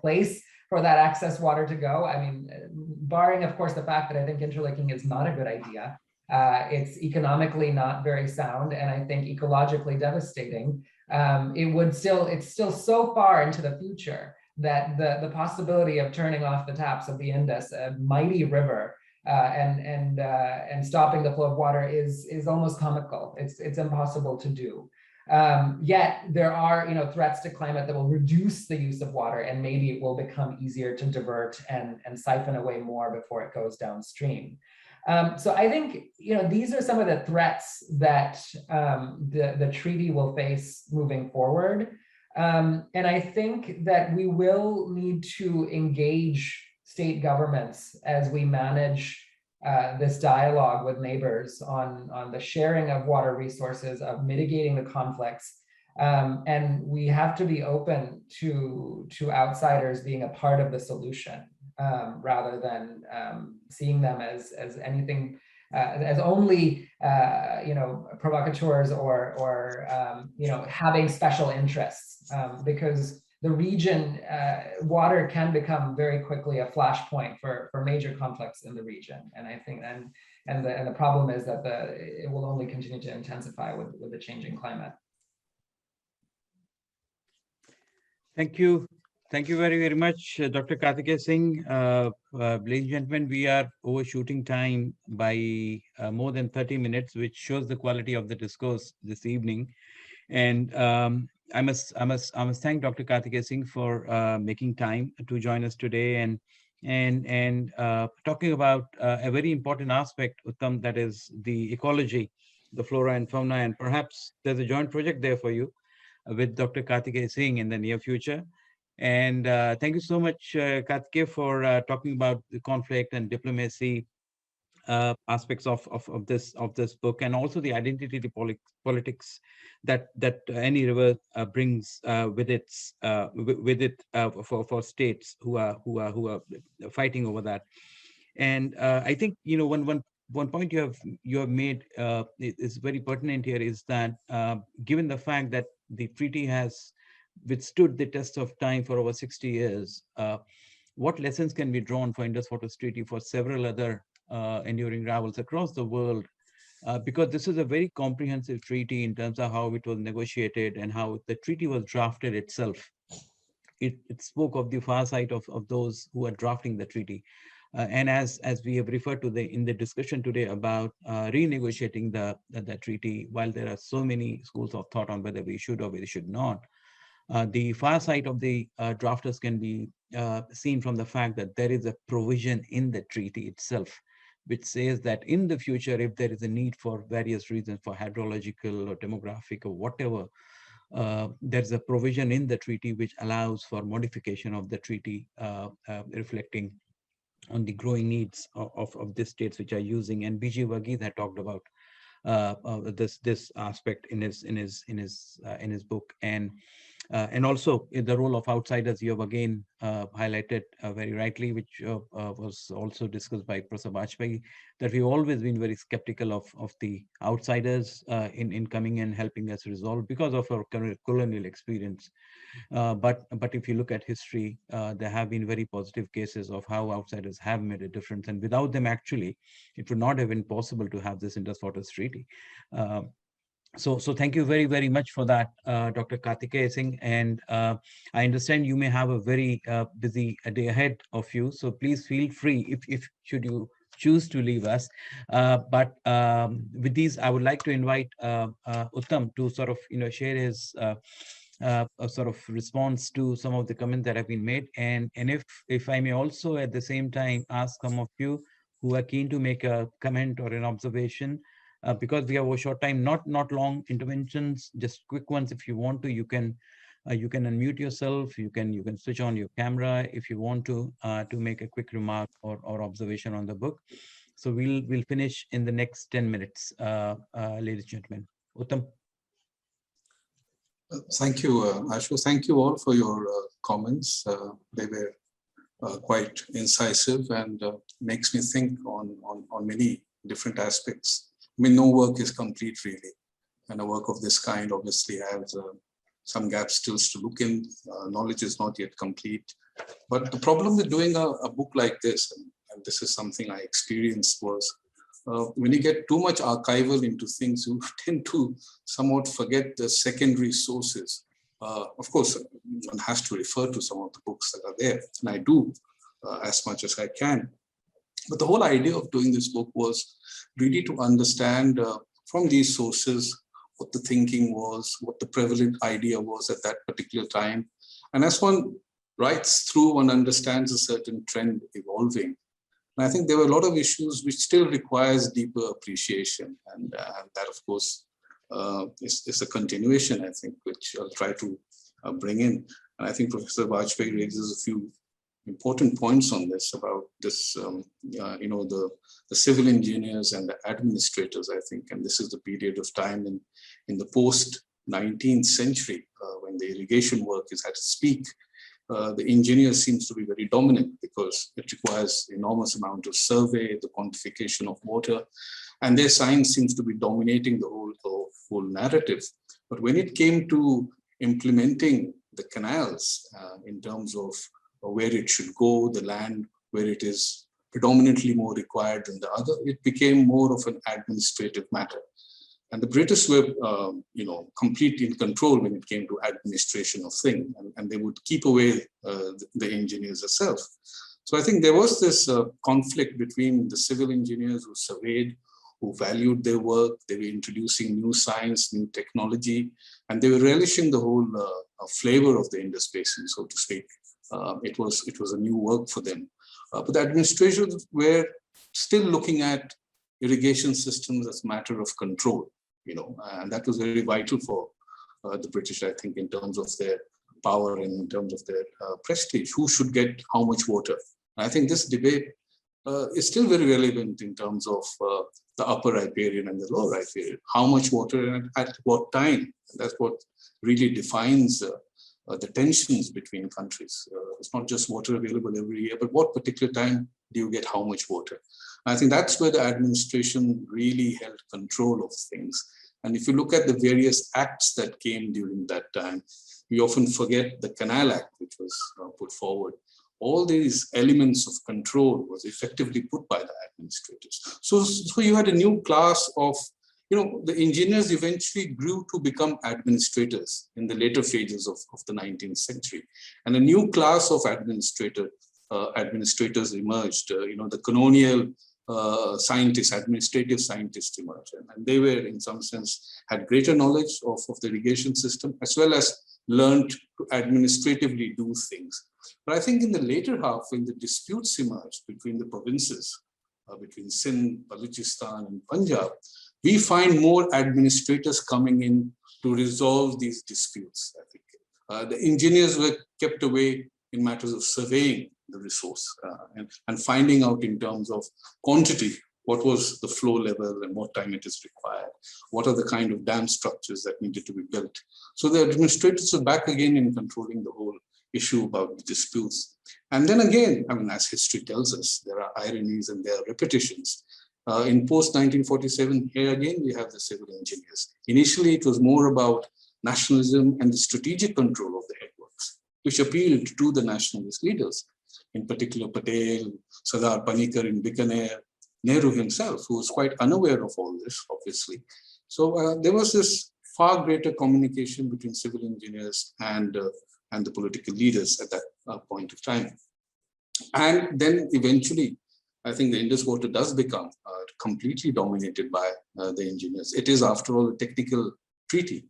place for that excess water to go. I mean, barring, of course, the fact that I think interlinking is not a good idea. It's economically not very sound, and I think ecologically devastating. It's still so far into the future that the possibility of turning off the taps of the Indus, a mighty river, and stopping the flow of water is almost comical. It's impossible to do. Yet there are threats to climate that will reduce the use of water, and maybe it will become easier to divert and siphon away more before it goes downstream. So I think these are some of the threats that the treaty will face moving forward. And I think that we will need to engage state governments as we manage this dialogue with neighbors on the sharing of water resources, of mitigating the conflicts. And we have to be open to outsiders being a part of the solution, rather than seeing them as anything, as only provocateurs or having special interests, because the region, water can become very quickly a flashpoint for major conflicts in the region. And I think, and the problem is that it will only continue to intensify with the changing climate. Thank you. Thank you very, very much, Dr. Kartikeya Singh. Ladies and gentlemen, we are overshooting time by more than 30 minutes, which shows the quality of the discourse this evening. And I must thank Dr. Kartikeya Singh for making time to join us today and talking about a very important aspect, Uttam, that is the ecology, the flora and fauna, and perhaps there's a joint project there for you with Dr. Kartikeya Singh in the near future. And thank you so much, Kartikeya, for talking about the conflict and diplomacy aspects of this book, and also the identity politics that any river brings with it for states who are fighting over that. And I think one point you have made is very pertinent here, is that given the fact that the treaty has withstood the test of time for over 60 years, what lessons can be drawn for Indus Waters Treaty for several other enduring rivals across the world? Because this is a very comprehensive treaty in terms of how it was negotiated and how the treaty was drafted itself. It spoke of the far side of those who are drafting the treaty. And as we have referred to in the discussion today about renegotiating the treaty, while there are so many schools of thought on whether we should or we should not, the far side of the drafters can be seen from the fact that there is a provision in the treaty itself, which says that in the future, if there is a need for various reasons, for hydrological or demographic or whatever, there's a provision in the treaty which allows for modification of the treaty, reflecting on the growing needs of these states which are using. And B.G. Varghese had talked about this aspect in his book, and also in the role of outsiders. You have again highlighted very rightly, which was also discussed by Professor Bajpai, that we've always been very skeptical of the outsiders in coming and helping us resolve because of our colonial experience. But if you look at history, there have been very positive cases of how outsiders have made a difference, and without them, actually, it would not have been possible to have this Indus Waters Treaty. So thank you very, very much for that, Dr. Kartikeya Singh. And I understand you may have a very busy day ahead of you, so please feel free if should you choose to leave us. But with these, I would like to invite Uttam to sort of share his a sort of response to some of the comments that have been made, and if I may also at the same time ask some of you who are keen to make a comment or an observation. Because we have a short time, not long interventions, just quick ones. If you want to, you can unmute yourself. You can switch on your camera if you want to make a quick remark or observation on the book. So we'll finish in the next 10 minutes, ladies and gentlemen. Uttam. Thank you, Ashu. Thank you all for your comments. They were quite incisive and makes me think on many different aspects. I mean, no work is complete really, and a work of this kind obviously has some gaps still to look in. Knowledge is not yet complete. But the problem with doing a book like this, and this is something I experienced, was when you get too much archival into things, you tend to somewhat forget the secondary sources. Of course, one has to refer to some of the books that are there, and I do as much as I can. But the whole idea of doing this book was really to understand from these sources what the thinking was, what the prevalent idea was at that particular time. And as one writes through, one understands a certain trend evolving. And I think there were a lot of issues which still requires deeper appreciation. And that, of course, is a continuation, I think, which I'll try to bring in. And I think Professor Bajpai raises a few important points on this about this, the civil engineers and the administrators, I think, and this is the period of time in the post-19th century when the irrigation work is at its peak. The engineer seems to be very dominant because it requires enormous amount of survey, the quantification of water, and their science seems to be dominating the whole narrative. But when it came to implementing the canals in terms of where it should go, the land where it is predominantly more required than the other, it became more of an administrative matter. And the British were, completely in control when it came to administration of things, and they would keep away the engineers themselves. So I think there was this conflict between the civil engineers who surveyed, who valued their work. They were introducing new science, new technology, and they were relishing the whole flavor of the Indus Basin, so to speak. It was a new work for them. But the administrators were still looking at irrigation systems as a matter of control, and that was very vital for the British, I think, in terms of their power and in terms of their prestige. Who should get how much water? And I think this debate is still very relevant in terms of the upper riparian and the lower riparian. How much water and at what time? That's what really defines the tensions between countries. It's not just water available every year, but what particular time do you get how much water? And I think that's where the administration really held control of things. And if you look at the various acts that came during that time, we often forget the Canal Act, which was put forward. All these elements of control was effectively put by the administrators. So you had a new class of, the engineers eventually grew to become administrators in the later phases of the 19th century. And a new class of administrators emerged, the colonial scientists, administrative scientists emerged. And they were, in some sense, had greater knowledge of the irrigation system, as well as learned to administratively do things. But I think in the later half, when the disputes emerged between the provinces, between Sindh, Balochistan, and Punjab, we find more administrators coming in to resolve these disputes, I think. The engineers were kept away in matters of surveying the resource and finding out in terms of quantity, what was the flow level and what time it is required, what are the kind of dam structures that needed to be built. So the administrators are back again in controlling the whole issue about the disputes. And then again, as history tells us, there are ironies and there are repetitions. In post-1947, here again, we have the civil engineers. Initially, it was more about nationalism and the strategic control of the headworks, which appealed to the nationalist leaders, in particular Patel, Sardar Panikar in Bikaner, Nehru himself, who was quite unaware of all this, obviously. So there was this far greater communication between civil engineers and the political leaders at that point of time. And then eventually, I think the Indus water does become completely dominated by the engineers. It is, after all, a technical treaty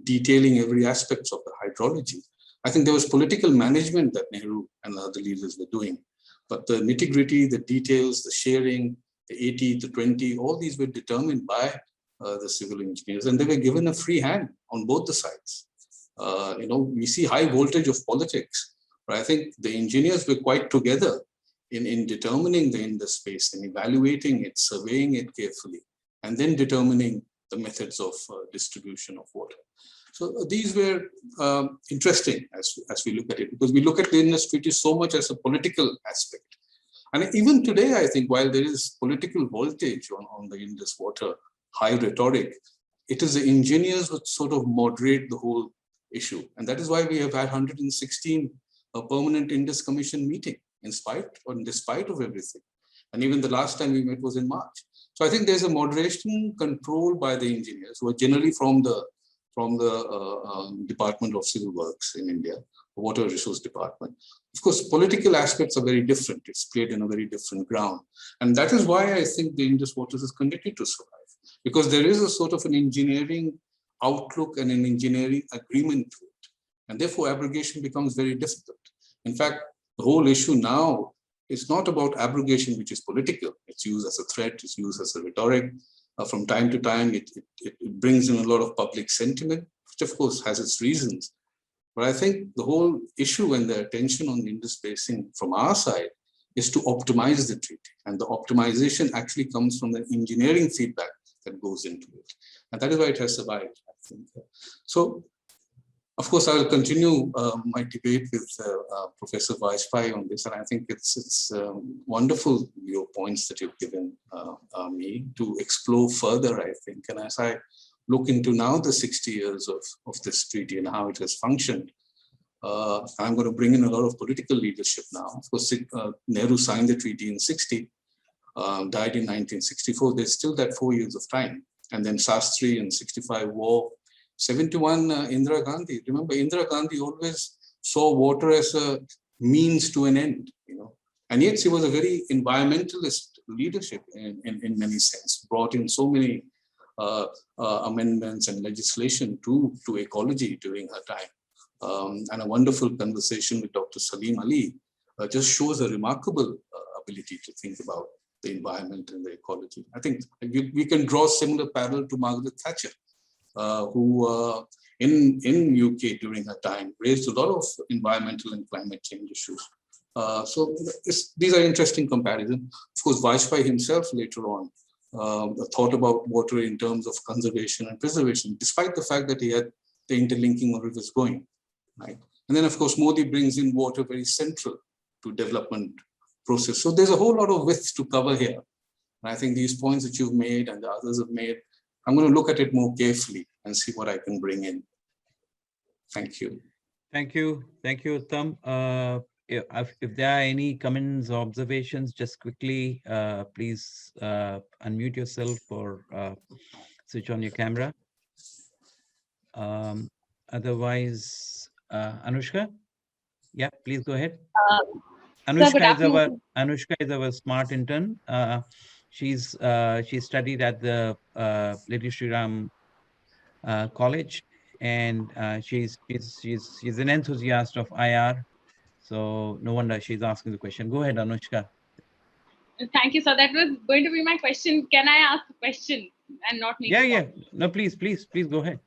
detailing every aspect of the hydrology. I think there was political management that Nehru and the other leaders were doing. But the nitty-gritty, the details, the sharing, the 80, the 20, all these were determined by the civil engineers, and they were given a free hand on both the sides. We see high voltage of politics, but I think the engineers were quite together in determining the Indus Basin, evaluating it, surveying it carefully, and then determining the methods of distribution of water. So these were interesting as we look at it, because we look at the Indus Treaty so much as a political aspect. And even today, I think, while there is political voltage on the Indus water, high rhetoric, it is the engineers which sort of moderate the whole issue. And that is why we have had 116 permanent Indus Commission meeting, despite of everything. And even the last time we met was in March. So I think there's a moderation control by the engineers, who are generally from the Department of Civil Works in India, Water Resource Department. Of course, political aspects are very different. It's played in a very different ground. And that is why I think the Indus Waters has continued to survive, because there is a sort of an engineering outlook and an engineering agreement to it. And therefore, abrogation becomes very difficult. In fact, the whole issue now is not about abrogation, which is political. It's used as a threat, it's used as a rhetoric. From time to time, it brings in a lot of public sentiment, which of course has its reasons. But I think the whole issue and the attention on the Indus Basin from our side is to optimize the treaty. And the optimization actually comes from the engineering feedback that goes into it. And that is why it has survived, I think. So, of course, I will continue my debate with Professor Bajpai on this. And I think it's wonderful your points that you've given me to explore further, I think. And as I look into now the 60 years of this treaty and how it has functioned, I'm going to bring in a lot of political leadership now. Of course, Nehru signed the treaty in 60, died in 1964. There's still that 4 years of time. And then Shastri in 65 war, 71 Indira Gandhi. Remember, Indira Gandhi always saw water as a means to an end, you know. And yet she was a very environmentalist leadership in many sense, brought in so many amendments and legislation to ecology during her time. And a wonderful conversation with Dr. Salim Ali just shows a remarkable ability to think about the environment and the ecology. I think we can draw similar parallel to Margaret Thatcher, who in UK during her time raised a lot of environmental and climate change issues. So these are interesting comparisons. Of course, Bajpai himself later on thought about water in terms of conservation and preservation, despite the fact that he had the interlinking of rivers going, right? And then, of course, Modi brings in water very central to development process. So there's a whole lot of width to cover here. And I think these points that you've made and the others have made, I'm going to look at it more carefully and see what I can bring in. Thank you. Thank you. Thank you, Uttam. If there are any comments or observations, just quickly, please unmute yourself or switch on your camera. Otherwise, Anushka? Yeah, please go ahead. Anushka is our smart intern. She studied at the Lady Shri Ram College, and she's an enthusiast of IR. So no wonder she's asking the question. Go ahead, Anushka. Thank you, sir. That was going to be my question. Can I ask a question and not make Yeah. No, please go ahead.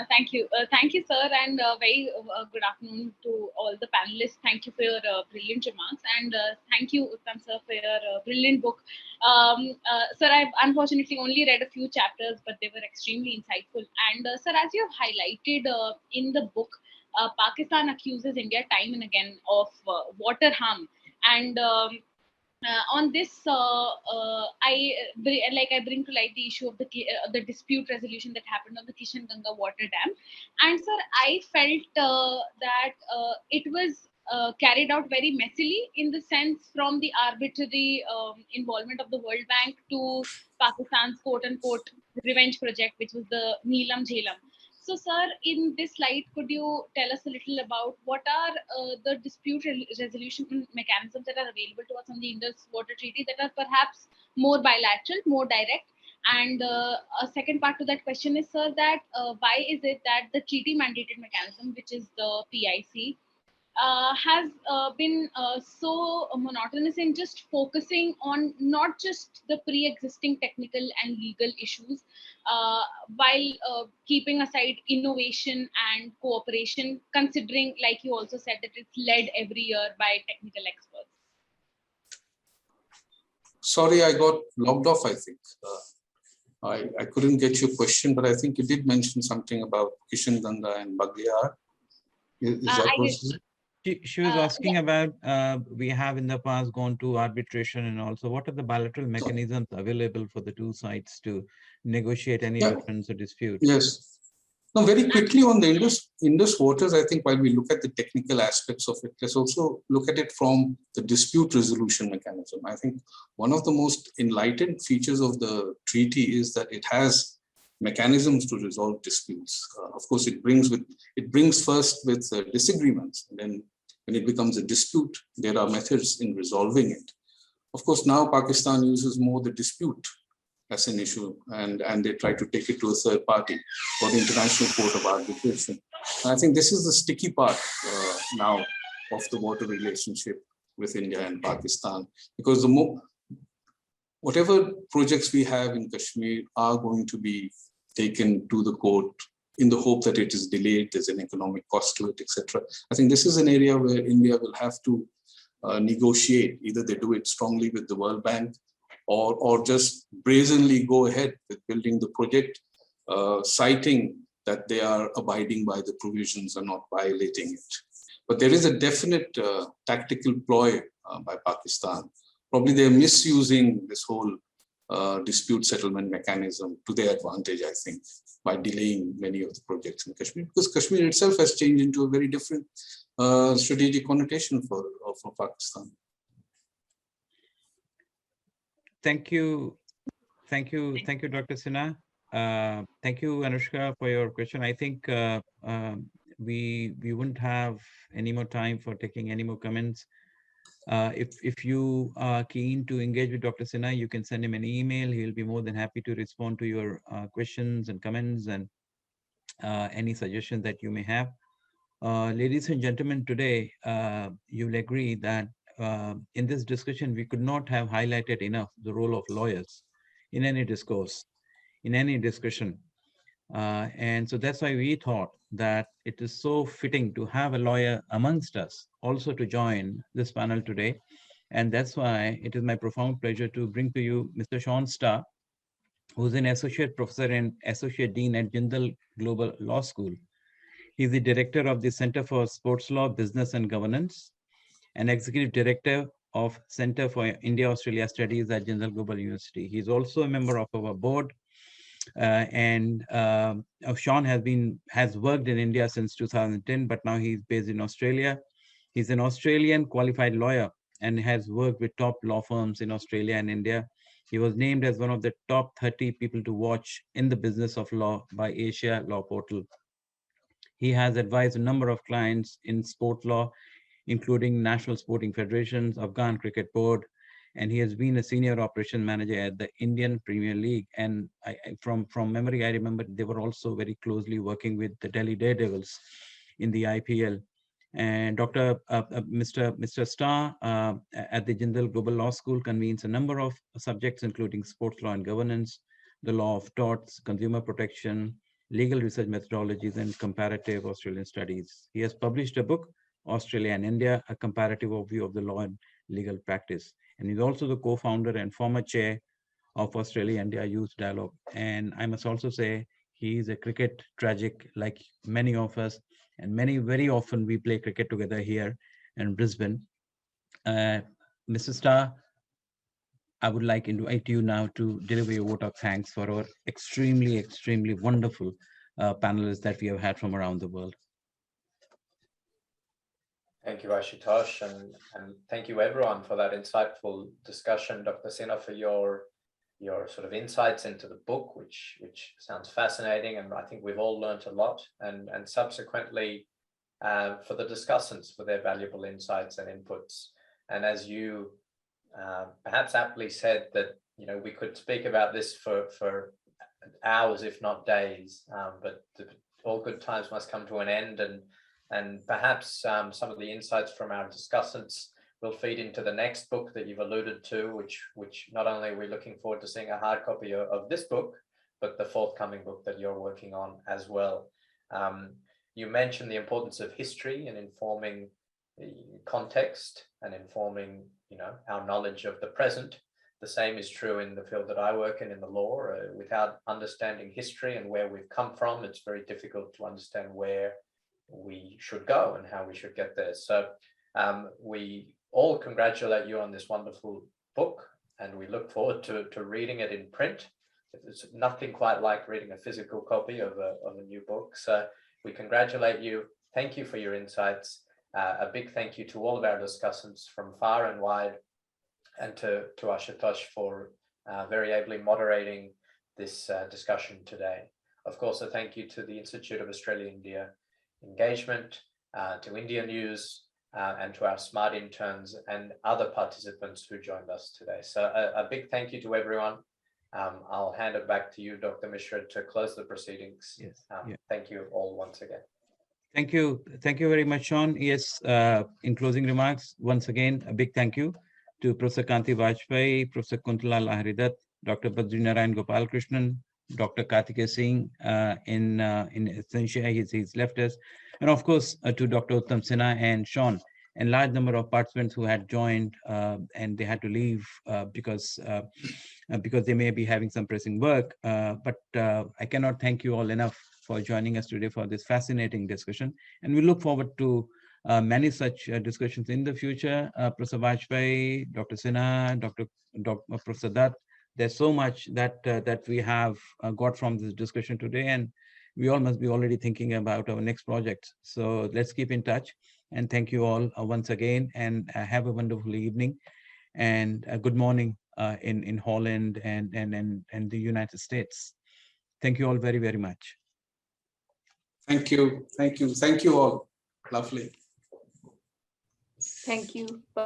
Thank you, sir, and very good afternoon to all the panelists. Thank you for your brilliant remarks, and thank you, Uttam sir, for your brilliant book. Sir, I've unfortunately only read a few chapters, but they were extremely insightful. And sir, as you have highlighted in the book, Pakistan accuses India time and again of water harm, and on this, I bring to light the issue of the dispute resolution that happened on the Kishan Ganga water dam, and sir, I felt that it was carried out very messily, in the sense from the arbitrary involvement of the World Bank to Pakistan's quote-unquote revenge project, which was the Neelam Jhelum. So, sir, in this light, could you tell us a little about what are the dispute resolution mechanisms that are available to us on the Indus Water Treaty that are perhaps more bilateral, more direct? And a second part to that question is, sir, that why is it that the treaty mandated mechanism, which is the PIC, has been so monotonous in just focusing on not just the pre-existing technical and legal issues, while keeping aside innovation and cooperation, considering, like you also said, that it's led every year by technical experts? Sorry, I got logged off, I think. I couldn't get your question, but I think you did mention something about Kishan Ganga and Baghyar. Is that what? She was asking about, we have in the past gone to arbitration, and also what are the bilateral mechanisms available for the two sides to negotiate any difference or dispute? Yes. Now, very quickly on the Indus Waters, I think while we look at the technical aspects of it, let's also look at it from the dispute resolution mechanism. I think one of the most enlightened features of the treaty is that it has mechanisms to resolve disputes. Of course, it brings first with disagreements, and then when it becomes a dispute, there are methods in resolving it. Of course, now Pakistan uses more the dispute as an issue, and they try to take it to a third party or the International Court of Arbitration. And I think this is the sticky part now of the water relationship with India and Pakistan, because whatever projects we have in Kashmir are going to be taken to the court in the hope that it is delayed, there's an economic cost to it, etc. I think this is an area where India will have to negotiate. Either they do it strongly with the World Bank, or just brazenly go ahead with building the project, citing that they are abiding by the provisions and not violating it. But there is a definite tactical ploy by Pakistan. Probably they're misusing this whole dispute settlement mechanism to their advantage, I think, by delaying many of the projects in Kashmir, because Kashmir itself has changed into a very different strategic connotation for Pakistan. Thank you, Dr. Sinha. Thank you, Anushka, for your question. I think we wouldn't have any more time for taking any more comments. If you are keen to engage with Dr. Sinha, you can send him an email. He'll be more than happy to respond to your questions and comments and any suggestions that you may have. Ladies and gentlemen, today you'll agree that in this discussion, we could not have highlighted enough the role of lawyers in any discourse, in any discussion. And so that's why we thought that it is so fitting to have a lawyer amongst us also to join this panel today. And that's why it is my profound pleasure to bring to you Mr. Shaun Star, who's an associate professor and associate dean at Jindal Global Law School. He's the director of the Center for Sports Law, Business and Governance, and executive director of Center for India-Australia Studies at Jindal Global University. He's also a member of our board. Shaun has worked in India since 2010, but now he's based in Australia. He's an Australian qualified lawyer and has worked with top law firms in Australia and India. He was named as one of the top 30 people to watch in the business of law by Asia Law Portal. He has advised a number of clients in sport law, including National Sporting Federations, Afghan Cricket Board, and he has been a senior operation manager at the Indian Premier League. And from memory, I remember they were also very closely working with the Delhi Daredevils in the IPL. And Mr. Star at the Jindal Global Law School convenes a number of subjects, including sports law and governance, the law of torts, consumer protection, legal research methodologies, and comparative Australian studies. He has published a book, Australia and India, a comparative overview of the law and legal practice. And he's also the co-founder and former chair of Australia-India Youth Dialogue. And I must also say, he's a cricket tragic like many of us, and very often we play cricket together here in Brisbane. Mr. Star, I would like to invite you now to deliver your vote of thanks for our extremely wonderful panelists that we have had from around the world. Thank you, Ashutosh, and thank you everyone for that insightful discussion. Dr. Sinha, for your sort of insights into the book, which sounds fascinating, and I think we've all learned a lot, and subsequently for the discussants for their valuable insights and inputs. And as you perhaps aptly said, that we could speak about this for hours, if not days, but all good times must come to an end, and perhaps some of the insights from our discussants will feed into the next book that you've alluded to, which not only are we looking forward to seeing a hard copy of this book, but the forthcoming book that you're working on as well. You mentioned the importance of history in informing the context and informing, our knowledge of the present. The same is true in the field that I work in the law. Without understanding history and where we've come from, it's very difficult to understand where we should go and how we should get there. So we all congratulate you on this wonderful book, and we look forward to reading it in print. There's nothing quite like reading a physical copy of a new book. So we congratulate you. Thank you for your insights. A big thank you to all of our discussants from far and wide, and to Ashutosh for very ably moderating this discussion today. Of course, a thank you to the Institute of Australia-India Engagement, to India News, and to our smart interns and other participants who joined us today. So a big thank you to everyone. I'll hand it back to you, Dr. Misra, to close the proceedings. Yes. Thank you all once again. Thank you very much, Shaun. Yes, in closing remarks, once again, a big thank you to Professor Kanti Bajpai, Professor Kuntala Lahiri Dutt, Dr. Badri Gopalkrishnan, Dr. Kartikeya Singh in Essentia, he's left us, and of course to Dr. Uttam Sinha and Shaun, and large number of participants who had joined and they had to leave because they may be having some pressing work. But I cannot thank you all enough for joining us today for this fascinating discussion, and we look forward to many such discussions in the future. Professor Bajpai, Dr. Sinha, Professor Dutt, there's so much that that we have got from this discussion today, and we all must be already thinking about our next projects. So let's keep in touch, and thank you all once again, and have a wonderful evening and a good morning in Holland and the United States. Thank you all very, very much. Thank you. Thank you. Thank you all. Lovely. Thank you. Bye.